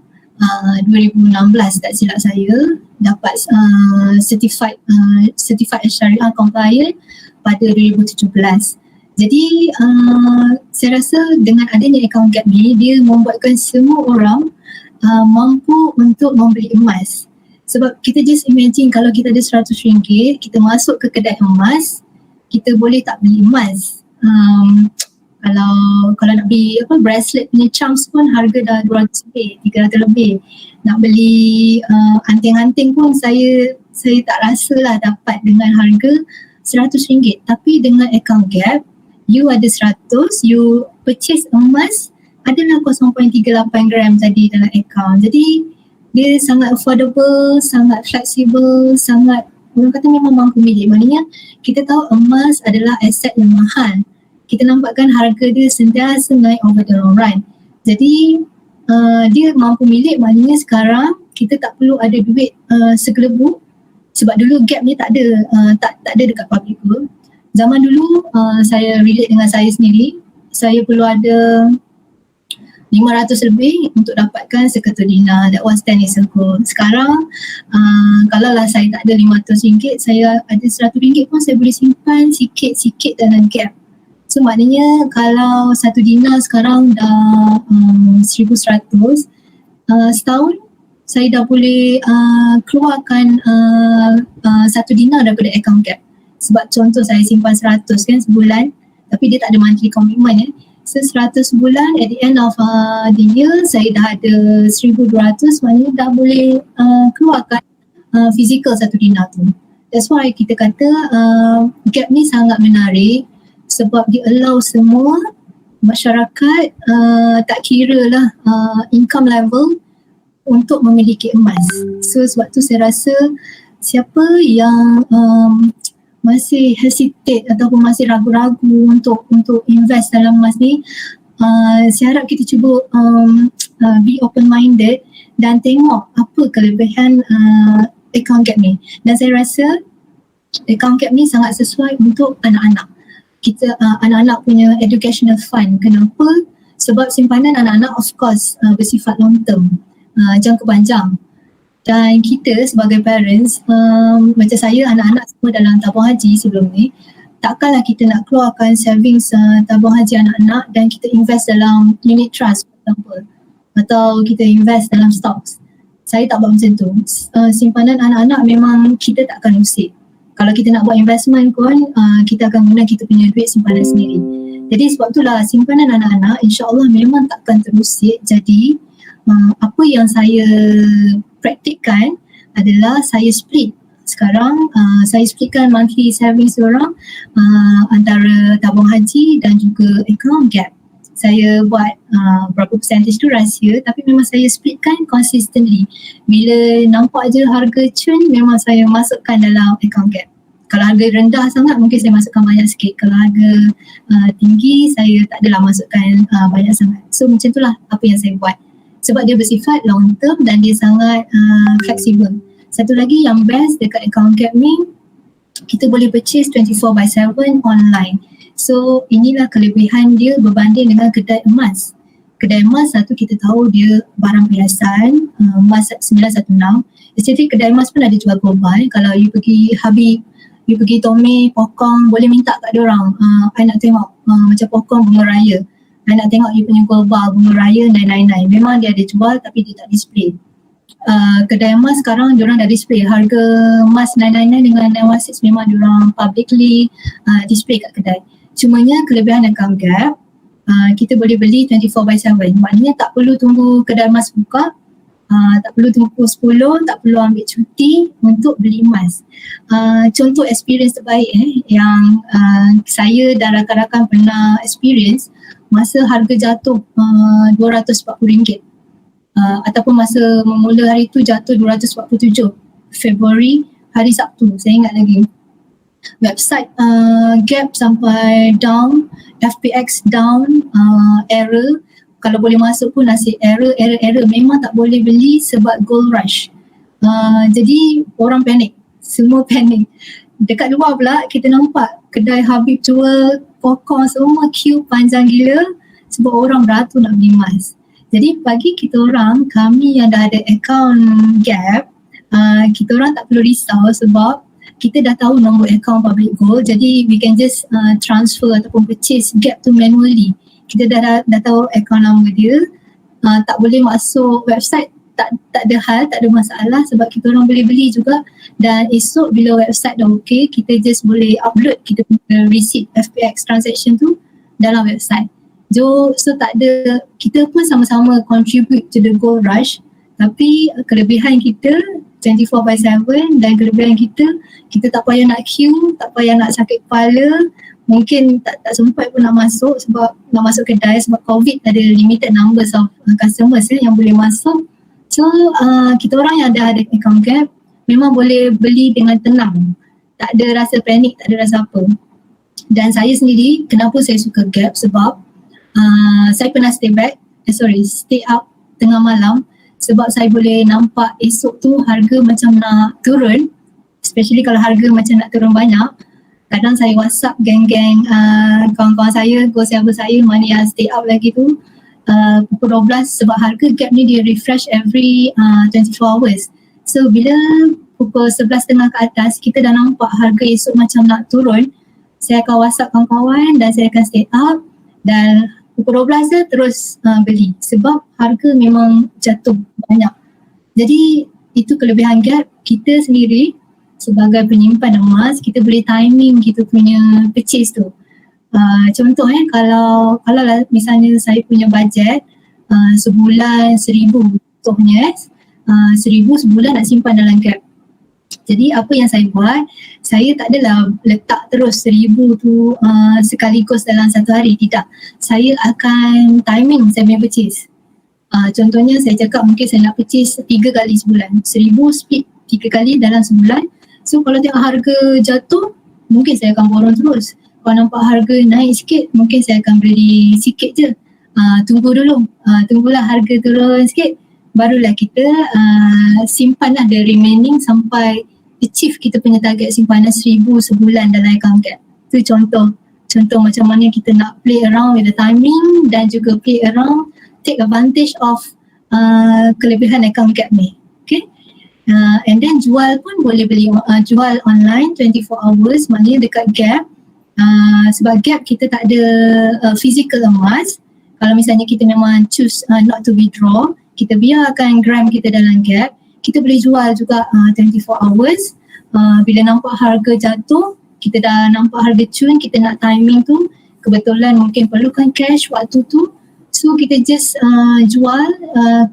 2016 tak silap saya dapat certified syariah compliant pada 2017. Jadi saya rasa dengan adanya account gap ni, dia membuatkan semua orang mampu untuk membeli emas. Sebab kita just imagine kalau kita ada RM100, kita masuk ke kedai emas, kita boleh tak beli emas. Kalau nak beli bracelet punya charms pun harga dah RM200 lebih, RM300 lebih. Nak beli anting-anting pun saya tak rasa lah dapat dengan harga RM100. Tapi dengan account gap, you ada 100, you purchase emas adalah 0.38 gram tadi dalam account. Jadi dia sangat affordable, sangat flexible, sangat, orang kata memang mampu milik. Maknanya kita tahu emas adalah aset yang mahal. Kita nampakkan harga dia sentiasa naik over the long run. Jadi dia mampu milik, maknanya sekarang kita tak perlu ada duit segelebuk. Sebab dulu gap ni tak ada dekat public gold. Zaman dulu saya relate dengan saya sendiri, saya perlu ada RM500 lebih untuk dapatkan seketul dinar. That was 10 years ago. Sekarang kalau lah saya tak ada RM500, saya ada RM100 pun saya boleh simpan sikit-sikit dalam gap. So maknanya kalau 1 dinar sekarang dah 1,100, setahun saya dah boleh keluarkan 1 dinar daripada account gap. Sebab contoh saya simpan 100 kan sebulan, tapi dia tak ada monthly commitment So 100 sebulan, at the end of the year saya dah ada 1,200, maknanya dah boleh keluarkan physical 1 dinar tu. That's why kita kata gap ni sangat menarik, sebab dia allow semua masyarakat tak kira lah income level untuk memiliki emas. So sebab tu saya rasa siapa yang masih hesitate ataupun masih ragu-ragu untuk invest dalam emas ni, saya harap kita cuba be open minded dan tengok apa kelebihan account gap ni. Dan saya rasa account gap ni sangat sesuai untuk anak-anak. Kita anak-anak punya educational fund. Kenapa? Sebab simpanan anak-anak of course bersifat long term, jangka panjang. Dan kita sebagai parents, macam saya, anak-anak semua dalam tabung haji sebelum ni, takkanlah kita nak keluarkan savings tabung haji anak-anak dan kita invest dalam unit trust for example, atau kita invest dalam stocks. Saya tak buat macam tu. Simpanan anak-anak memang kita tak akan usik. Kalau kita nak buat investment pun, kita akan guna kita punya duit simpanan sendiri. Jadi sebab itulah simpanan anak-anak insya-Allah memang takkan terusik. Jadi apa yang saya praktikkan adalah saya split. Sekarang saya splitkan monthly savings orang antara tabung haji dan juga account gap. Saya buat berapa percentage tu rahsia, tapi memang saya splitkan consistently. Bila nampak je harga churn, memang saya masukkan dalam account gap. Kalau harga rendah sangat mungkin saya masukkan banyak sikit. Kalau harga tinggi saya tak adalah masukkan banyak sangat. So macam itulah apa yang saya buat. Sebab dia bersifat long term dan dia sangat fleksibel. Satu lagi yang best dekat account gap ni, kita boleh purchase 24/7 online. So inilah kelebihan dia berbanding dengan kedai emas. Kedai emas satu kita tahu dia barang perhiasan, emas 916. Jadi kedai emas pun ada jual global. Kalau you pergi Habib, you pergi Tommy, Pokong, boleh minta kat diorang. I nak tengok macam Pokong bunga raya. I nak tengok you punya global bunga raya 999. Memang dia ada jual tapi dia tak display. Kedai emas sekarang diorang dah display harga emas 999 dengan 916 memang diorang publicly display kat kedai. Cumanya kelebihan account gap, kita boleh beli 24/7. Maknanya tak perlu tunggu kedai emas buka, tak perlu tunggu pukul 10, tak perlu ambil cuti untuk beli emas. Contoh experience terbaik yang saya dan rakan-rakan pernah experience masa harga jatuh RM240, ataupun masa memula hari tu jatuh 247 Februari, hari Sabtu, saya ingat lagi. Website gap sampai down, FPX down, error. Kalau boleh masuk pun nasib error. Memang tak boleh beli sebab gold rush. Jadi orang panik, semua panik. Dekat luar pula kita nampak kedai Habib jual, Pokong semua queue panjang gila sebab orang beratur nak beli emas. Jadi bagi kita orang, kami yang dah ada account gap, kita orang tak perlu risau sebab kita dah tahu nombor account Public Gold. Jadi we can just transfer ataupun purchase gap tu manually. Kita dah tahu account number dia, tak boleh masuk website, tak ada hal, tak ada masalah sebab kita orang boleh beli juga. Dan esok bila website dah okay, kita just boleh upload kita punya receipt FPX transaction tu dalam website. So tak ada, kita pun sama-sama contribute to the gold rush, tapi kelebihan kita 24/7 dan kelebihan kita tak payah nak queue, tak payah nak sakit kepala. Mungkin tak sempat pun nak masuk sebab nak masuk kedai sebab COVID ada limited numbers of customers yang boleh masuk. So kita orang yang dah ada account gap memang boleh beli dengan tenang. Tak ada rasa panik, tak ada rasa apa. Dan saya sendiri, kenapa saya suka gap sebab saya pernah stay up tengah malam sebab saya boleh nampak esok tu harga macam nak turun, especially kalau harga macam nak turun banyak. Kadang saya WhatsApp geng-geng kawan-kawan saya, go-saver saya mana yang stay up lagi tu, pukul 12 sebab harga gap ni dia refresh every 24 hours. So bila pukul 11.30 ke atas kita dah nampak harga esok macam nak turun, saya akan WhatsApp kawan-kawan dan saya akan stay up dan pukul 12 dia terus beli sebab harga memang jatuh banyak. Jadi itu kelebihan gap. Kita sendiri sebagai penyimpan emas, kita boleh timing kita punya purchase tu. Contoh kalau misalnya saya punya budget sebulan 1,000 contohnya, 1,000 sebulan nak simpan dalam gap. Jadi apa yang saya buat, saya tak adalah letak terus 1,000 tu sekaligus dalam satu hari, tidak. Saya akan timing saya punya purchase. Contohnya saya cakap mungkin saya nak purchase 3 kali sebulan, 1,000 split 3 kali dalam sebulan. So kalau tengok harga jatuh, mungkin saya akan borong terus. Kalau nampak harga naik sikit, mungkin saya akan beli sikit je. Tunggu dulu, tunggulah harga turun sikit, barulah kita simpanlah the remaining sampai achieve kita punya target simpanan 1,000 sebulan dalam account Gap. Itu contoh macam mana kita nak play around with the timing dan juga play around, take advantage of kelebihan account Gap ni. Okay. And then jual pun boleh beli, jual online 24 hours, maknanya dekat Gap. Sebab Gap kita tak ada physical emas. Kalau misalnya kita memang choose not to withdraw, kita biarkan gram kita dalam Gap, kita boleh jual juga 24 hours. Bila nampak harga jatuh, kita dah nampak harga cun, kita nak timing tu, kebetulan mungkin perlukan cash waktu tu, so kita just jual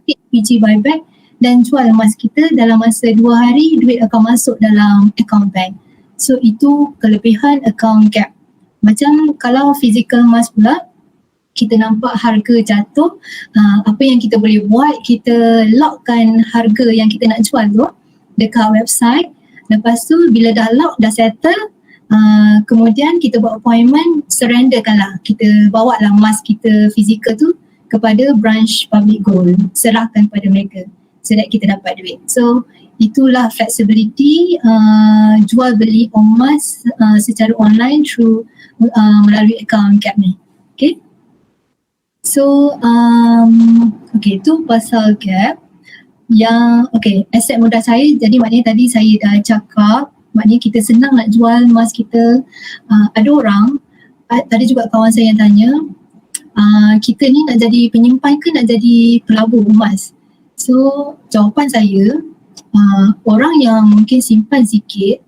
PG buyback dan jual emas kita. Dalam masa 2 hari duit akan masuk dalam account bank. So itu kelebihan account Gap. Macam kalau physical emas pula, kita nampak harga jatuh, apa yang kita boleh buat, kita lockkan harga yang kita nak jual tu dekat website. Lepas tu bila dah lock, dah settle, kemudian kita buat appointment, surrenderkanlah, kita bawa lah emas kita fizikal tu kepada branch Public Gold, serahkan kepada mereka so that kita dapat duit. So itulah flexibility jual beli emas secara online through melalui account Gap ni. Okay. So okay, tu pasal Gap. Yang okay, aset mudah cair, jadi maknanya tadi saya dah cakap, maknanya kita senang nak jual emas kita. Ada orang, ada juga kawan saya yang tanya, kita ni nak jadi penyimpan ke nak jadi pelabur emas? So jawapan saya, orang yang mungkin simpan sikit,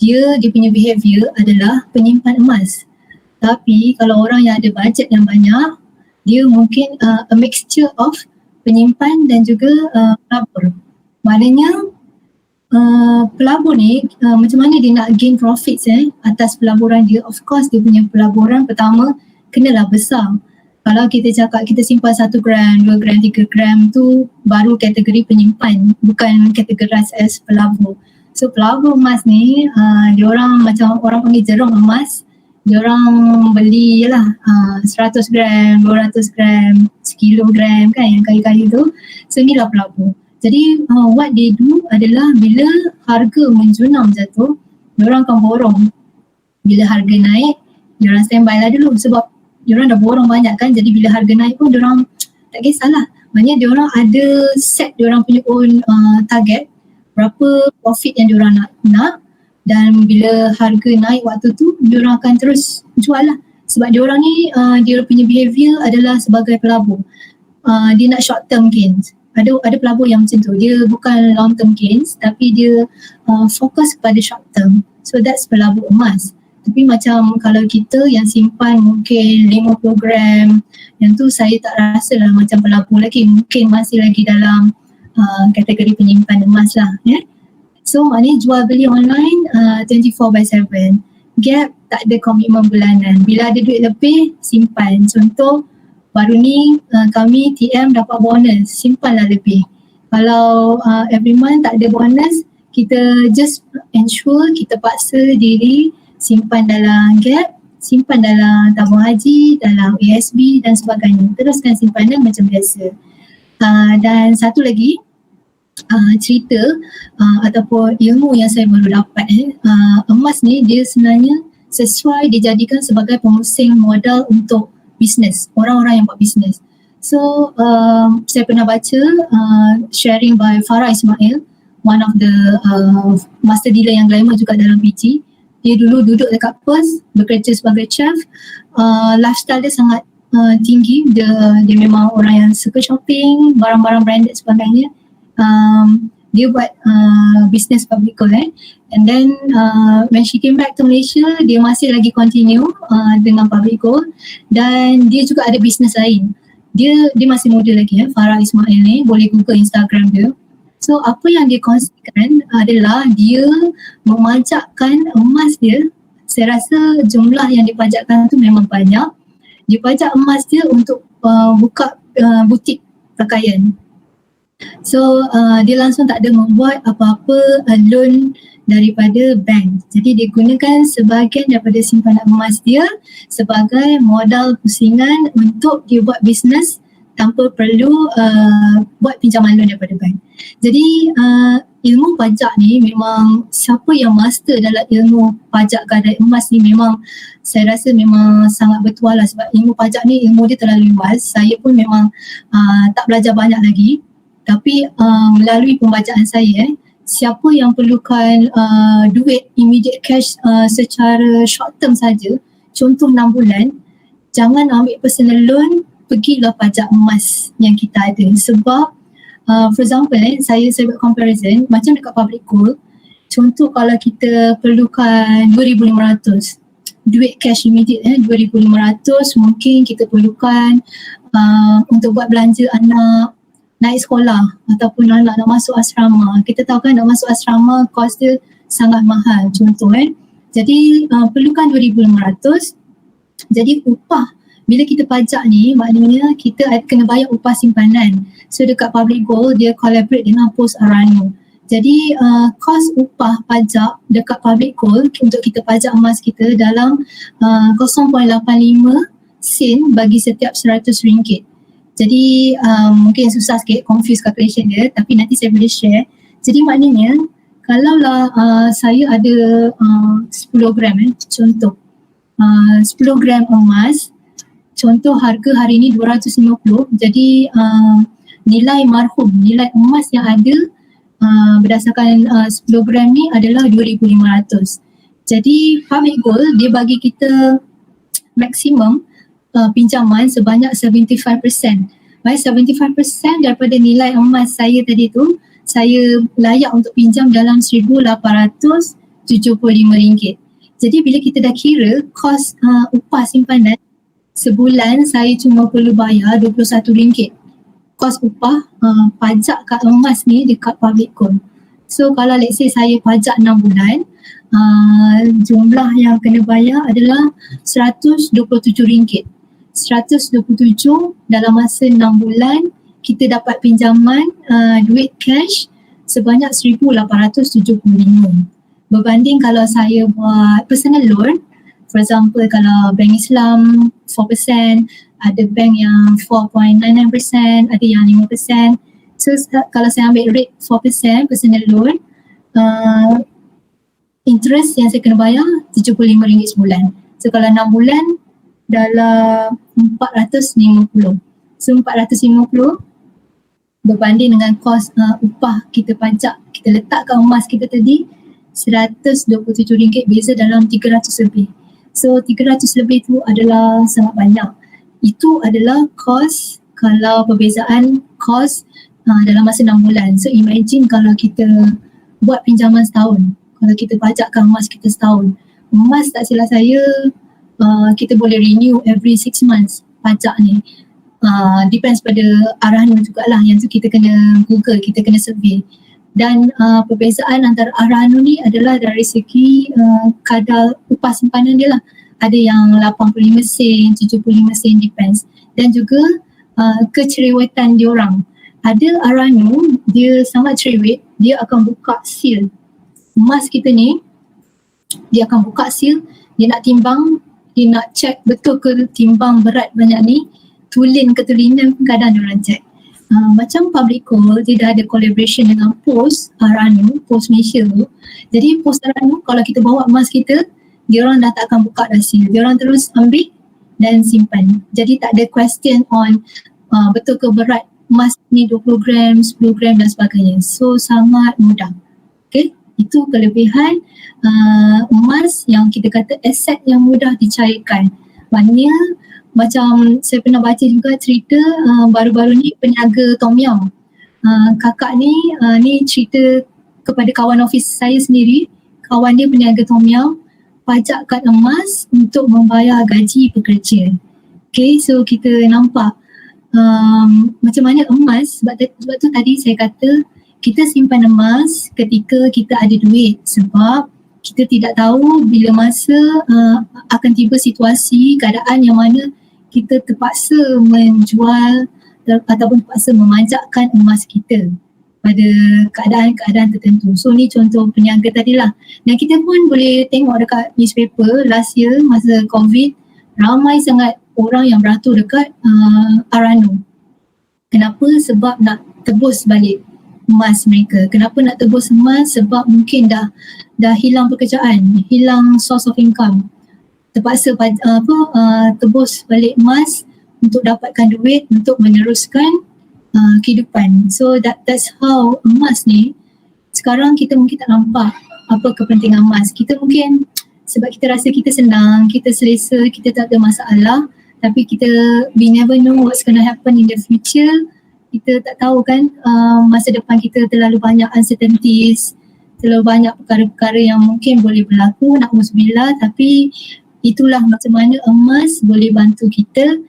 dia punya behavior adalah penyimpan emas. Tapi kalau orang yang ada bajet yang banyak, dia mungkin a mixture of penyimpan dan juga pelabur. Maknanya pelabur ni macam mana dia nak gain profits atas pelaburan dia. Of course dia punya pelaburan pertama kenalah besar. Kalau kita cakap kita simpan 1 gram, 2 gram, 3 gram tu baru kategori penyimpan, bukan categorized as pelabur. So pelabur emas ni diorang macam orang panggil jerung emas. Diorang beli je lah 100 gram, 200 gram, 1 kilogram kan yang kayu-kayu tu. So inilah pelabur. Jadi what they do adalah bila harga menjunam jatuh, diorang akan borong. Bila harga naik, diorang standby lah dulu sebab diorang dah borong banyak kan. Jadi bila harga naik pun diorang tak kisahlah. Maksudnya diorang ada set diorang punya own target, berapa profit yang diorang nak. Dan bila harga naik waktu tu, diorang akan terus jual lah. Sebab diorang ni, dia punya behavior adalah sebagai pelabur. Dia nak short term gains. Ada pelabur yang macam tu. Dia bukan long term gains, tapi dia fokus kepada short term. So that's pelabur emas. Tapi macam kalau kita yang simpan mungkin 50 gram, yang tu saya tak rasa lah macam pelabur lagi. Mungkin masih lagi dalam kategori penyimpan emas lah. Yeah? So maknanya jual beli online 24/7. Gap tak ada komitmen bulanan. Bila ada duit lebih, simpan. Contoh baru ni kami TM dapat bonus, simpanlah lebih. Kalau every month tak ada bonus, kita just ensure kita paksa diri simpan dalam Gap, simpan dalam tabung haji, dalam ASB dan sebagainya. Teruskan simpanan macam biasa. Dan satu lagi, cerita ataupun ilmu yang saya baru dapat, emas ni dia sebenarnya sesuai dijadikan sebagai pemusing modal untuk bisnes, orang-orang yang buat bisnes. So saya pernah baca sharing by Farah Ismail, one of the master dealer yang glamour juga dalam PG. Dia dulu duduk dekat Perth bekerja sebagai chef. Lifestyle dia sangat tinggi. Dia memang orang yang suka shopping, barang-barang branded sebagainya. Dia buat business Public Gold and then when she came back to Malaysia, dia masih lagi continue dengan Public Gold dan dia juga ada business lain. Dia masih muda lagi Farah Ismail ni, boleh google Instagram dia. So apa yang dia kongsikan adalah dia memajakkan emas dia. Saya rasa jumlah yang dipajakkan tu memang banyak. Dia pajak emas dia untuk buka butik pakaian. So dia langsung tak ada membuat apa-apa loan daripada bank. Jadi dia gunakan sebahagian daripada simpanan emas dia sebagai modal pusingan untuk dia buat bisnes tanpa perlu buat pinjaman loan daripada bank. Jadi ilmu pajak ni memang siapa yang master dalam ilmu pajak gadai emas ni memang saya rasa memang sangat bertuah lah, sebab ilmu pajak ni ilmu dia terlalu luas. Saya pun memang tak belajar banyak lagi, tapi melalui pembacaan saya siapa yang perlukan duit immediate cash secara short term saja, contoh 6 bulan, jangan ambil personal loan, pergilah pajak emas yang kita ada. Sebab for example saya buat comparison macam dekat public gold, contoh kalau kita perlukan 2,500 duit cash immediate 2,500 mungkin kita perlukan untuk buat belanja anak naik sekolah ataupun anak nak masuk asrama. Kita tahu kan nak masuk asrama kos dia sangat mahal contoh Jadi perlukan 2,500. Jadi upah bila kita pajak ni maknanya kita kena bayar upah simpanan. So dekat public gold dia collaborate dengan Pos Arano. Jadi kos upah pajak dekat public gold untuk kita pajak emas kita dalam 0.85 sen bagi setiap RM100. Jadi mungkin susah sikit confuse calculation dia, tapi nanti saya boleh share. Jadi maknanya kalaulah saya ada 10 gram contoh 10 gram emas, contoh harga hari ni 250, jadi nilai marhum, nilai emas yang ada berdasarkan 10 gram ni adalah 2,500. Jadi public gold dia bagi kita maksimum pinjaman sebanyak 75%. Baik, 75% daripada nilai emas saya tadi tu saya layak untuk pinjam dalam RM1,875. Jadi bila kita dah kira kos upah simpanan sebulan, saya cuma perlu bayar RM21 kos upah pajak kat emas ni dekat public gold. So kalau let's say saya pajak 6 bulan, jumlah yang kena bayar adalah RM127. 127 dalam masa 6 bulan kita dapat pinjaman duit cash sebanyak RM1,875. Berbanding kalau saya buat personal loan, for example kalau bank Islam 4%, ada bank yang 4.99%, ada yang 5%. So kalau saya ambil rate 4% personal loan, interest yang saya kena bayar RM75 sebulan. So kalau 6 bulan dalam 450. So 450 berbanding dengan kos upah kita pajak, kita letakkan emas kita tadi RM127, beza dalam RM300 lebih. So RM300 lebih tu adalah sangat banyak. Itu adalah kos, kalau perbezaan kos dalam masa 6 bulan. So imagine kalau kita buat pinjaman setahun, kalau kita pajakkan emas kita setahun. Emas tak silap saya kita boleh renew every 6 months pajak ni. Depends pada arahan jugalah, yang tu kita kena google, kita kena survey. Dan perbezaan antara arahan ni adalah dari segi kadar upah simpanan dia lah. Ada yang 85 sen, 75 sen, depends. Dan juga kecerewetan diorang. Ada arahan dia sangat cerewet, dia akan buka seal emas kita ni, dia akan buka seal, dia nak timbang, dia nak check betul ke timbang berat banyak ni, tulen ke tulinan pun kadang diorang check. Macam public gold, dia dah ada collaboration dengan Pos Arano, Pos Malaysia tu. Jadi Pos Arano kalau kita bawa emas kita, diorang dah tak akan buka dah seal, diorang terus ambil dan simpan. Jadi tak ada question on betul ke berat emas ni 20 gram, 10 gram dan sebagainya. So sangat mudah. Okay, itu kelebihan emas yang kita kata aset yang mudah dicairkan. Maknanya macam saya pernah baca juga cerita baru-baru ni peniaga Tom Yum. Kakak ni cerita kepada kawan office saya sendiri. Kawan dia peniaga Tom Yum, pajakkan emas untuk membayar gaji pekerja. Okay, so kita nampak macam mana emas, sebab tu tadi saya kata kita simpan emas ketika kita ada duit, sebab kita tidak tahu bila masa akan tiba situasi keadaan yang mana kita terpaksa menjual ataupun terpaksa memanjakkan emas kita pada keadaan-keadaan tertentu. So ni contoh peniaga tadilah. Dan kita pun boleh tengok dekat newspaper last year masa COVID, ramai sangat orang yang beratur dekat Arano. Kenapa? Sebab nak tebus balik emas mereka. Kenapa nak tebus emas? Sebab mungkin dah hilang pekerjaan, hilang source of income. Terpaksa tebus balik emas untuk dapatkan duit untuk meneruskan kehidupan. So that's how emas ni sekarang kita mungkin tak nampak apa kepentingan emas. Kita mungkin sebab kita rasa kita senang, kita selesa, kita tak ada masalah, tapi we never know what's gonna happen in the future. Kita tak tahu kan masa depan kita terlalu banyak uncertainties, terlalu banyak perkara-perkara yang mungkin boleh berlaku, na'udzubillah, tapi itulah macam mana emas boleh bantu kita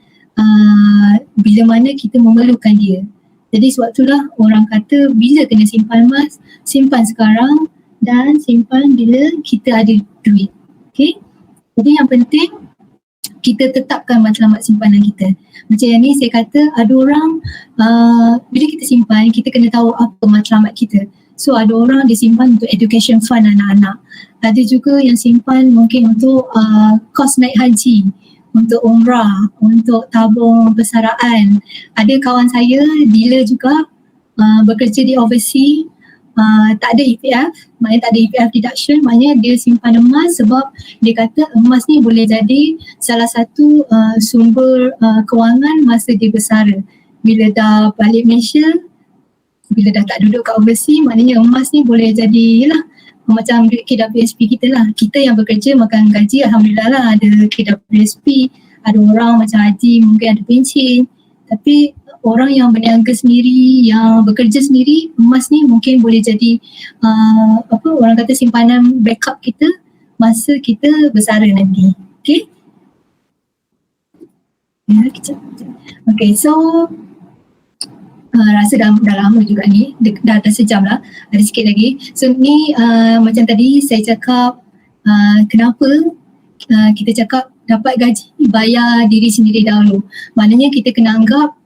bila mana kita memerlukan dia. Jadi sebab itulah orang kata bila kena simpan emas, simpan sekarang dan simpan bila kita ada duit. Okay? Jadi yang penting kita tetapkan matlamat simpanan kita. Macam yang ni saya kata ada orang bila kita simpan kita kena tahu apa matlamat kita. So ada orang dia simpan untuk education fund anak-anak. Ada juga yang simpan mungkin untuk kos naik haji, untuk umrah, untuk tabung persaraan. Ada kawan saya dealer juga bekerja di overseas, tak ada EPF, maknanya tak ada EPF deduction, maknanya dia simpan emas sebab dia kata emas ni boleh jadi salah satu sumber kewangan masa dia bersara. Bila dah balik Malaysia, bila dah tak duduk kat overseas, maknanya emas ni boleh jadi macam KWSP kita lah. Kita yang bekerja makan gaji, Alhamdulillah lah ada KWSP, ada orang macam Haji mungkin ada pencen. Tapi orang yang berniaga sendiri, yang bekerja sendiri, emas ni mungkin boleh jadi orang kata simpanan backup kita masa kita bersara nanti. Okay? Ya, kejap. Okay, so rasa dah lama juga ni, dah sejam lah, ada sikit lagi. So ni macam tadi saya cakap kenapa kita cakap dapat gaji bayar diri sendiri dahulu. Maknanya kita kena anggap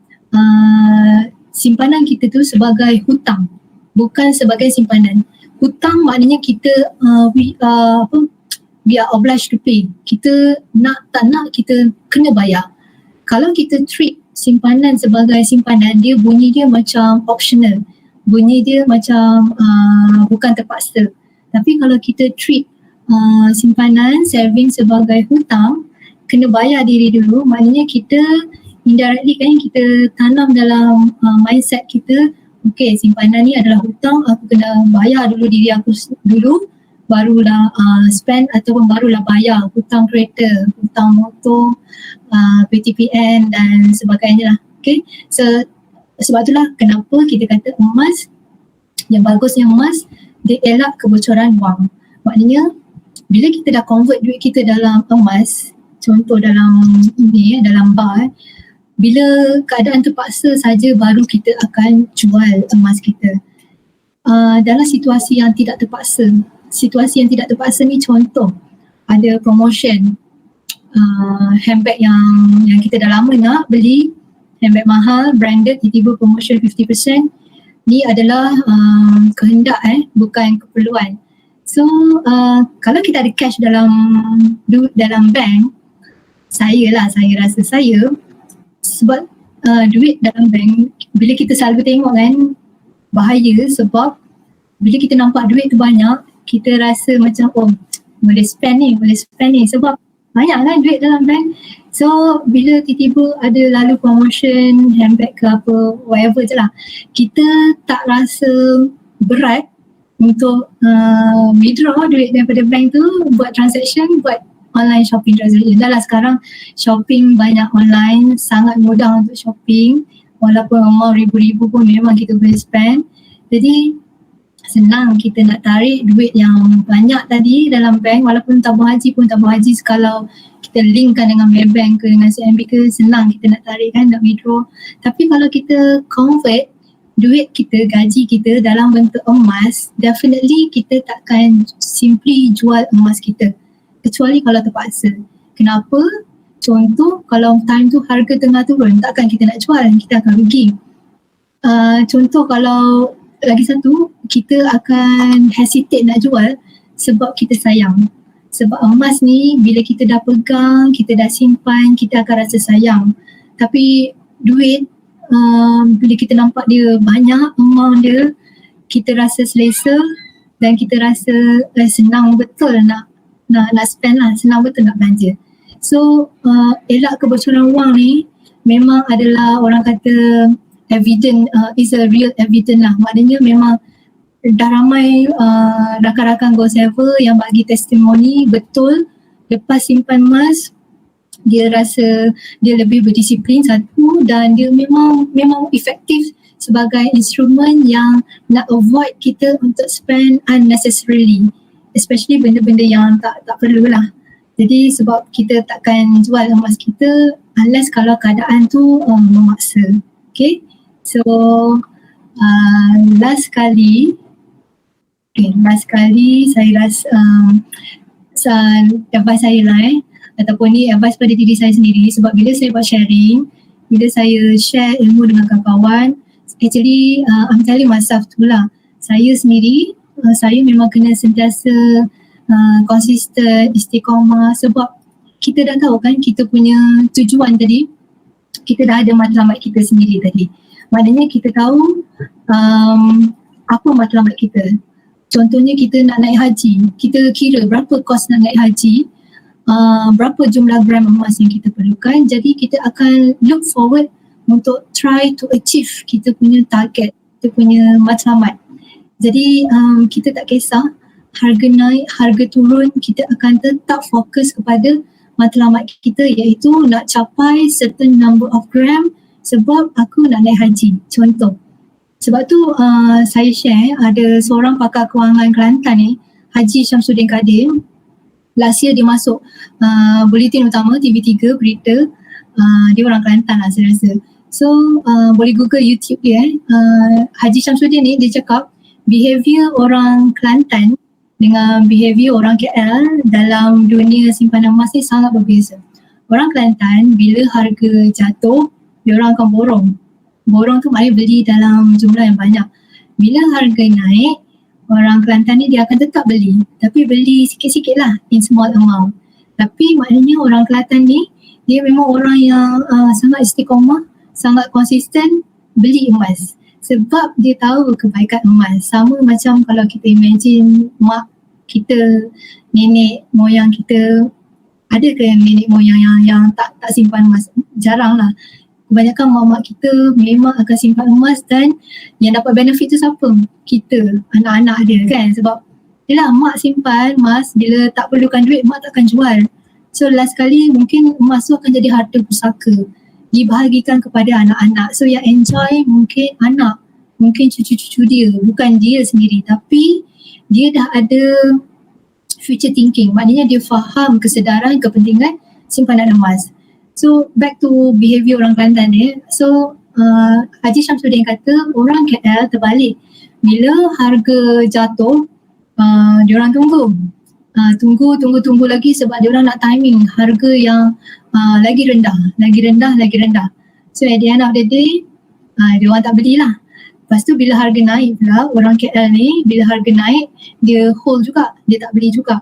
simpanan kita tu sebagai hutang, bukan sebagai simpanan. Hutang maknanya kita we are obliged to pay. Kita nak tak nak kita kena bayar. Kalau kita treat simpanan sebagai simpanan, bunyi dia macam optional, bunyi dia macam bukan terpaksa. Tapi kalau kita treat simpanan, saving sebagai hutang, kena bayar diri dulu, maknanya kita indirectly kan kita tanam dalam mindset kita, okay, simpanan ni adalah hutang, aku kena bayar dulu diri aku dulu, barulah spend ataupun barulah bayar hutang kereta, hutang motor, PTPN dan sebagainya lah. Okay, so sebab itulah kenapa kita kata emas, yang bagusnya emas, dia elak kebocoran wang. Maknanya bila kita dah convert duit kita dalam emas, contoh dalam ini dalam bar, bila keadaan terpaksa saja baru kita akan jual emas kita. Dalam situasi yang tidak terpaksa, situasi yang tidak terpaksa ni contoh ada promotion handbag yang kita dah lama nak beli, handbag mahal, branded, tiba-tiba promotion 50%. Ni adalah kehendak bukan keperluan. So kalau kita ada cash dalam bank, saya rasa sebab duit dalam bank, bila kita selalu tengok kan bahaya, sebab bila kita nampak duit tu banyak, kita rasa macam boleh spend ni sebab banyak kan duit dalam bank. So bila tiba-tiba ada lalu promotion handbag ke apa, whatever je lah, kita tak rasa berat untuk withdraw duit daripada bank tu, buat transaction, buat online shopping transaction. Dah lah sekarang shopping banyak online, sangat mudah untuk shopping, walaupun amount ribu-ribu pun memang kita boleh spend. Jadi senang kita nak tarik duit yang banyak tadi dalam bank, walaupun tabung haji pun tabung haji, kalau kita linkkan dengan Maybank ke dengan CIMB ke, senang kita nak tarik kan, nak withdraw. Tapi kalau kita convert duit kita, gaji kita dalam bentuk emas, definitely kita takkan simply jual emas kita. Kecuali kalau terpaksa. Kenapa? Contoh, kalau time tu harga tengah turun, takkan kita nak jual, kita akan rugi. Contoh kalau lagi satu, kita akan hesitate nak jual sebab kita sayang. Sebab emas ni bila kita dah pegang, kita dah simpan, kita akan rasa sayang. Tapi duit, bila kita nampak dia banyak amount dia, kita rasa selesa dan kita rasa senang betul nak spend lah, senang betul nak belanja. So elak kebocoran wang ni memang adalah orang kata evident, is a real evidence lah. Maknanya memang dah ramai rakan-rakan Gold Saver yang bagi testimoni betul lepas simpan emas dia rasa dia lebih berdisiplin satu, dan dia memang efektif sebagai instrumen yang nak avoid kita untuk spend unnecessarily, especially benda-benda yang tak perlu lah. Jadi sebab kita takkan jual emas kita unless kalau keadaan tu memaksa. Okay, so last kali saya rasa advice saya lah ataupun ni advice pada diri saya sendiri, sebab bila saya buat sharing, bila saya share ilmu dengan kawan-kawan, actually I'm telling myself tu lah, saya sendiri saya memang kena sentiasa konsisten, istiqamah, sebab kita dah tahu kan kita punya tujuan tadi, kita dah ada matlamat kita sendiri tadi. Maknanya kita tahu apa matlamat kita. Contohnya kita nak naik haji, kita kira berapa kos nak naik haji, berapa jumlah gram emas yang kita perlukan. Jadi kita akan look forward untuk try to achieve kita punya target, kita punya matlamat. Jadi kita tak kisah harga naik, harga turun, kita akan tetap fokus kepada matlamat kita, iaitu nak capai certain number of gram sebab aku nak naik haji. Contoh. Sebab tu saya share, ada seorang pakar kewangan Kelantan ni, Haji Syamsuddin Kadir. Last year dia masuk Bulletin Utama TV3 berita. Dia orang Kelantan lah saya rasa. So boleh google YouTube dia. Haji Syamsuddin ni dia cakap behavior orang Kelantan dengan behavior orang KL dalam dunia simpanan emas ni sangat berbeza. Orang Kelantan bila harga jatuh, dia orang akan borong. Borong tu maknanya beli dalam jumlah yang banyak. Bila harga naik, orang Kelantan ni dia akan tetap beli, tapi beli sikit-sikit lah, in small amount. Tapi maknanya orang Kelantan ni dia memang orang yang sangat istiqamah, sangat konsisten beli emas. Sebab dia tahu kebaikan emas. Sama macam kalau kita imagine mak kita, nenek moyang kita, ada ke nenek moyang yang tak simpan emas? Jarang lah. Kebanyakan mak-mak kita memang akan simpan emas, dan yang dapat benefit tu siapa? Kita, anak-anak dia kan. Sebab yelah, mak simpan emas, bila tak perlukan duit mak takkan jual. So last kali mungkin emas tu akan jadi harta pusaka, dibahagikan kepada anak-anak. So yang enjoy mungkin anak, mungkin cucu-cucu dia, bukan dia sendiri, tapi dia dah ada future thinking. Maknanya dia faham kesedaran kepentingan simpanan emas. So back to behavior orang Kelantan ni. So Haji Syamsuddin kata orang KL terbalik. Bila harga jatuh, diorang tunggu lagi sebab diorang nak timing harga yang lagi rendah. So at the end of the day, diorang tak belilah. Lepas tu bila harga naik pula, orang KL ni bila harga naik, dia hold juga, dia tak beli juga.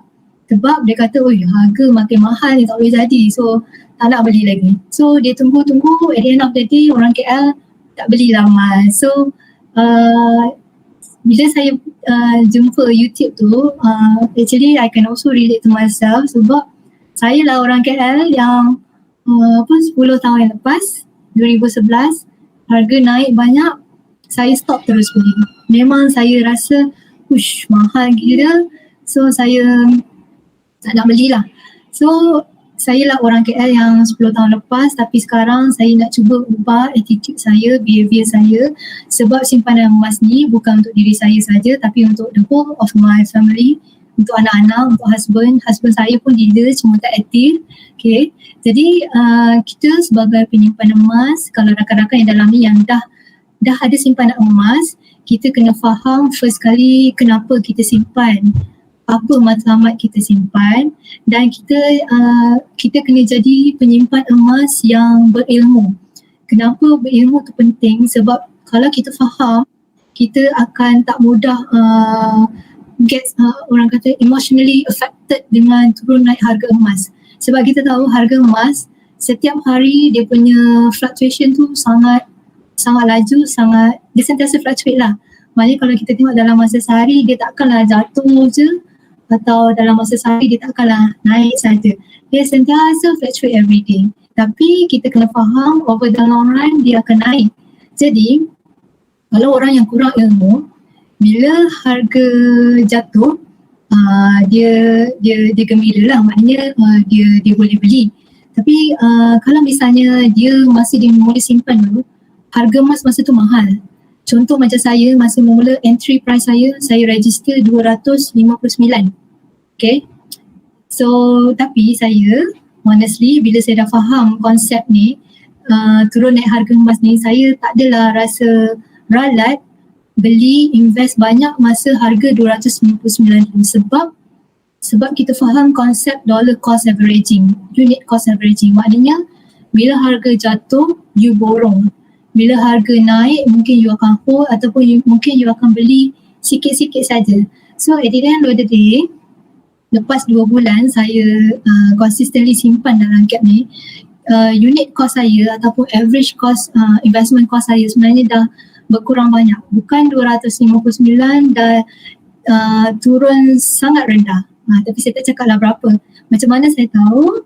Sebab dia kata, harga makin mahal ni tak boleh jadi. So tak nak beli lagi. So dia tunggu, at the end of the day orang KL tak beli lama. So bila saya jumpa YouTube tu, actually I can also relate to myself, sebab saya lah orang KL yang 10 tahun yang lepas, 2011, harga naik banyak, saya stop terus beli. Memang saya rasa mahal gila, so saya tak nak belilah. So saya lah orang KL yang 10 tahun lepas, tapi sekarang saya nak cuba ubah attitude saya, behavior saya, sebab simpanan emas ni bukan untuk diri saya saja, tapi untuk the whole of my family, untuk anak-anak, untuk husband saya pun dia cuma tak aktif. Okay, jadi kita sebagai penyimpan emas, kalau rakan-rakan yang dalam ni yang dah dah ada simpanan emas, kita kena faham first kali kenapa kita simpan, apa matlamat kita simpan, dan kita kena jadi penyimpan emas yang berilmu. Kenapa berilmu tu penting? Sebab kalau kita faham, kita akan tak mudah orang kata emotionally affected dengan turun naik harga emas. Sebab kita tahu harga emas setiap hari dia punya fluctuation tu sangat laju, dia sentiasa fluctuate lah. Maknanya kalau kita tengok dalam masa sehari, dia takkanlah jatuh je, atau dalam masa sehari dia takkanlah naik saja. Dia sentiasa fluctuate every day. Tapi kita kena faham over the long run dia akan naik. Jadi kalau orang yang kurang ilmu, bila harga jatuh, dia gembira lah, maknanya dia boleh beli. Tapi kalau misalnya dia masih mula simpan dulu, harga emas masa tu mahal. Contoh macam saya, masa mula entry price saya register 259. Okay. So tapi saya honestly bila saya dah faham konsep ni, turun naik harga emas ni, saya tak adalah rasa ralat beli invest banyak masa harga 259 sebab kita faham konsep dollar cost averaging, unit cost averaging. Maknanya bila harga jatuh, you borong. Bila harga naik, mungkin you akan hold ataupun mungkin you akan beli sikit-sikit saja. So at the end of the day, lepas 2 bulan saya consistently simpan dalam gap ni, unit cost saya ataupun average cost, investment cost saya sebenarnya dah berkurang banyak. Bukan 259, dah turun sangat rendah. Tapi saya tak cakap lah berapa. Macam mana saya tahu?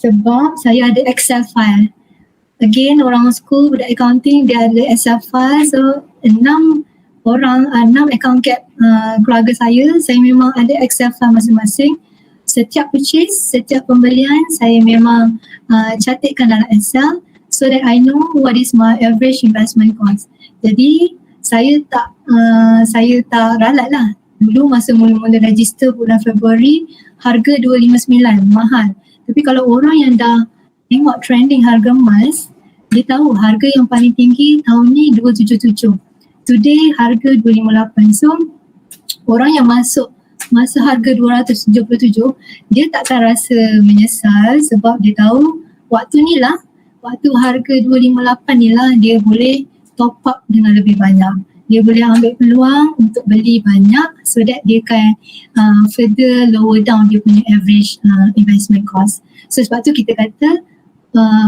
Sebab saya ada Excel file. Again, orang school, budak accounting, dia ada Excel file. So 6 account cap keluarga saya memang ada Excel file masing-masing. Setiap purchase, setiap pembelian saya memang catatkan dalam Excel so that I know what is my average investment cost. Jadi saya tak ralat lah. Dulu masa mula-mula register bulan Februari, harga 259, mahal. Tapi kalau orang yang dah tengok trending harga emas, dia tahu harga yang paling tinggi tahun ni 277. Today harga 258. So orang yang masuk masa harga 277, dia takkan rasa menyesal sebab dia tahu waktu harga 258 ni lah dia boleh top up dengan lebih banyak. Dia boleh ambil peluang untuk beli banyak so that dia can further lower down dia punya average investment cost. So sebab tu kita kata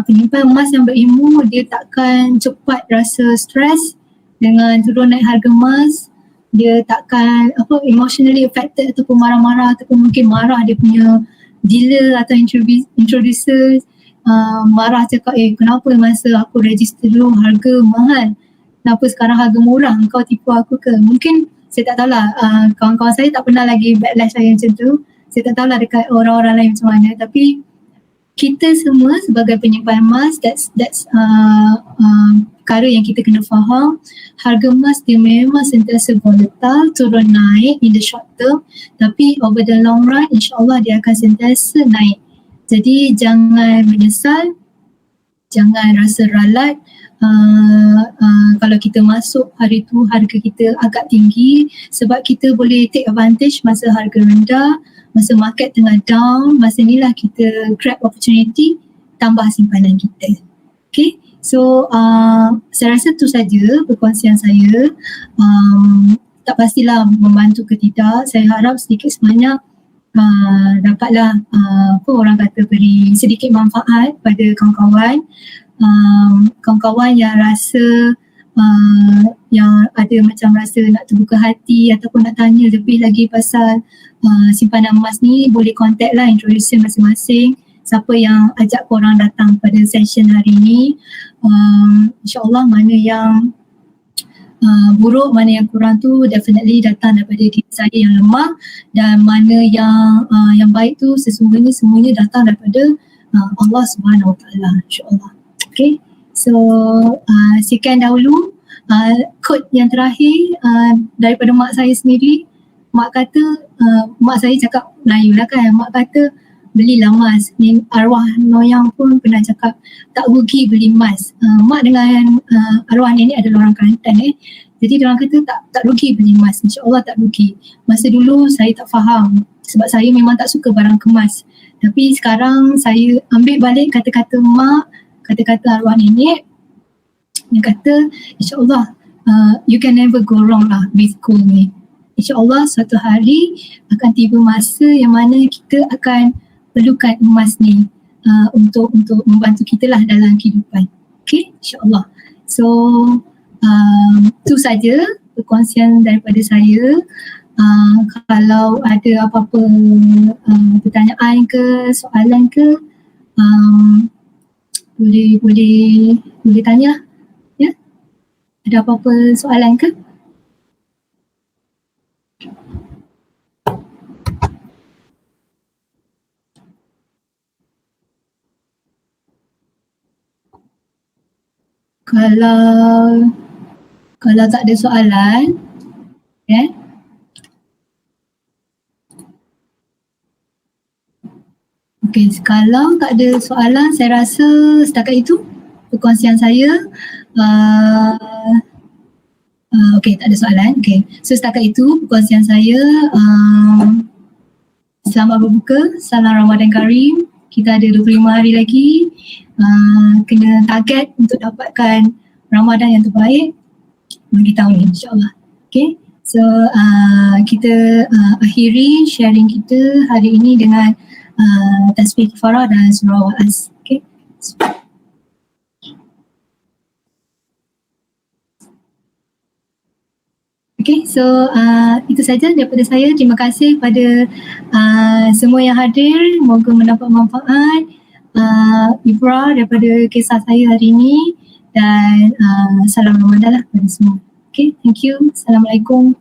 penyimpan emas yang berilmu dia takkan cepat rasa stres dengan turun naik harga emas. Dia takkan emotionally affected ataupun marah-marah ataupun mungkin marah dia punya dealer atau introducer, marah cakap kenapa masa aku register dulu harga mahal, kenapa sekarang harga murah, kau tipu aku ke? Mungkin saya tak tahulah, kawan-kawan saya tak pernah lagi backlash saya macam tu. Saya tak tahulah dekat orang-orang lain macam mana, tapi kita semua sebagai penyimpan emas, that's perkara yang kita kena faham. Harga emas dia memang sentiasa volatile, turun naik in the short term, tapi over the long run insyaAllah dia akan sentiasa naik. Jadi jangan menyesal, jangan rasa ralat. Kalau kita masuk hari tu harga kita agak tinggi, sebab kita boleh take advantage masa harga rendah, masa market tengah down, masa inilah kita grab opportunity, tambah simpanan kita. Okay, so saya rasa tu saja perkongsian saya. Tak pastilah membantu ke tidak, saya harap sedikit sebanyak dapatlah orang kata beri sedikit manfaat pada kawan-kawan. Kawan-kawan yang rasa yang ada macam rasa nak terbuka hati ataupun nak tanya lebih lagi pasal simpanan emas ni, boleh contact lah introducer masing-masing, siapa yang ajak korang datang pada session hari ni. InsyaAllah mana yang buruk, mana yang kurang tu definitely datang daripada diri saya yang lemah, dan mana yang baik tu sesungguhnya semuanya datang daripada Allah Subhanahu Wa Taala, insyaAllah. Okay, so sekian dahulu quote yang terakhir daripada mak saya sendiri. Mak kata, mak saya cakap Melayu lah kan, mak kata belilah emas. Ni arwah Noyang pun pernah cakap tak rugi beli emas. Mak dengan arwah nenek adalah orang Kelantan Jadi diorang kata tak rugi beli emas. InsyaAllah tak rugi. Masa dulu saya tak faham sebab saya memang tak suka barang kemas. Tapi sekarang saya ambil balik kata-kata mak, kata-kata arwah nenek. Dia kata insyaAllah you can never go wrong lah with gold ni. InsyaAllah suatu hari akan tiba masa yang mana kita akan perlukan emas ni untuk membantu kita lah dalam kehidupan. Okay, insyaAllah. So itu saja perkongsian daripada saya. Kalau ada apa-apa pertanyaan ke, soalan ke, boleh tanya. Ya, ada apa-apa soalan ke? Kalau tak ada soalan, okay, kalau tak ada soalan, saya rasa setakat itu perkongsian saya. Okay, tak ada soalan. Okay, so setakat itu perkongsian saya. Selamat berbuka, salam Ramadan Karim. Kita ada 25 hari lagi. Kena target untuk dapatkan Ramadan yang terbaik bagi tahun ni, insyaAllah. Okay, so kita akhiri sharing kita hari ini dengan tasbih kifarah dan surah Wa'az. Okay. Okay, so itu saja daripada saya. Terima kasih pada semua yang hadir. Moga mendapat manfaat, ibrah daripada kisah saya hari ini, dan salam Ramadan lah kepada semua. Okay, thank you. Assalamualaikum.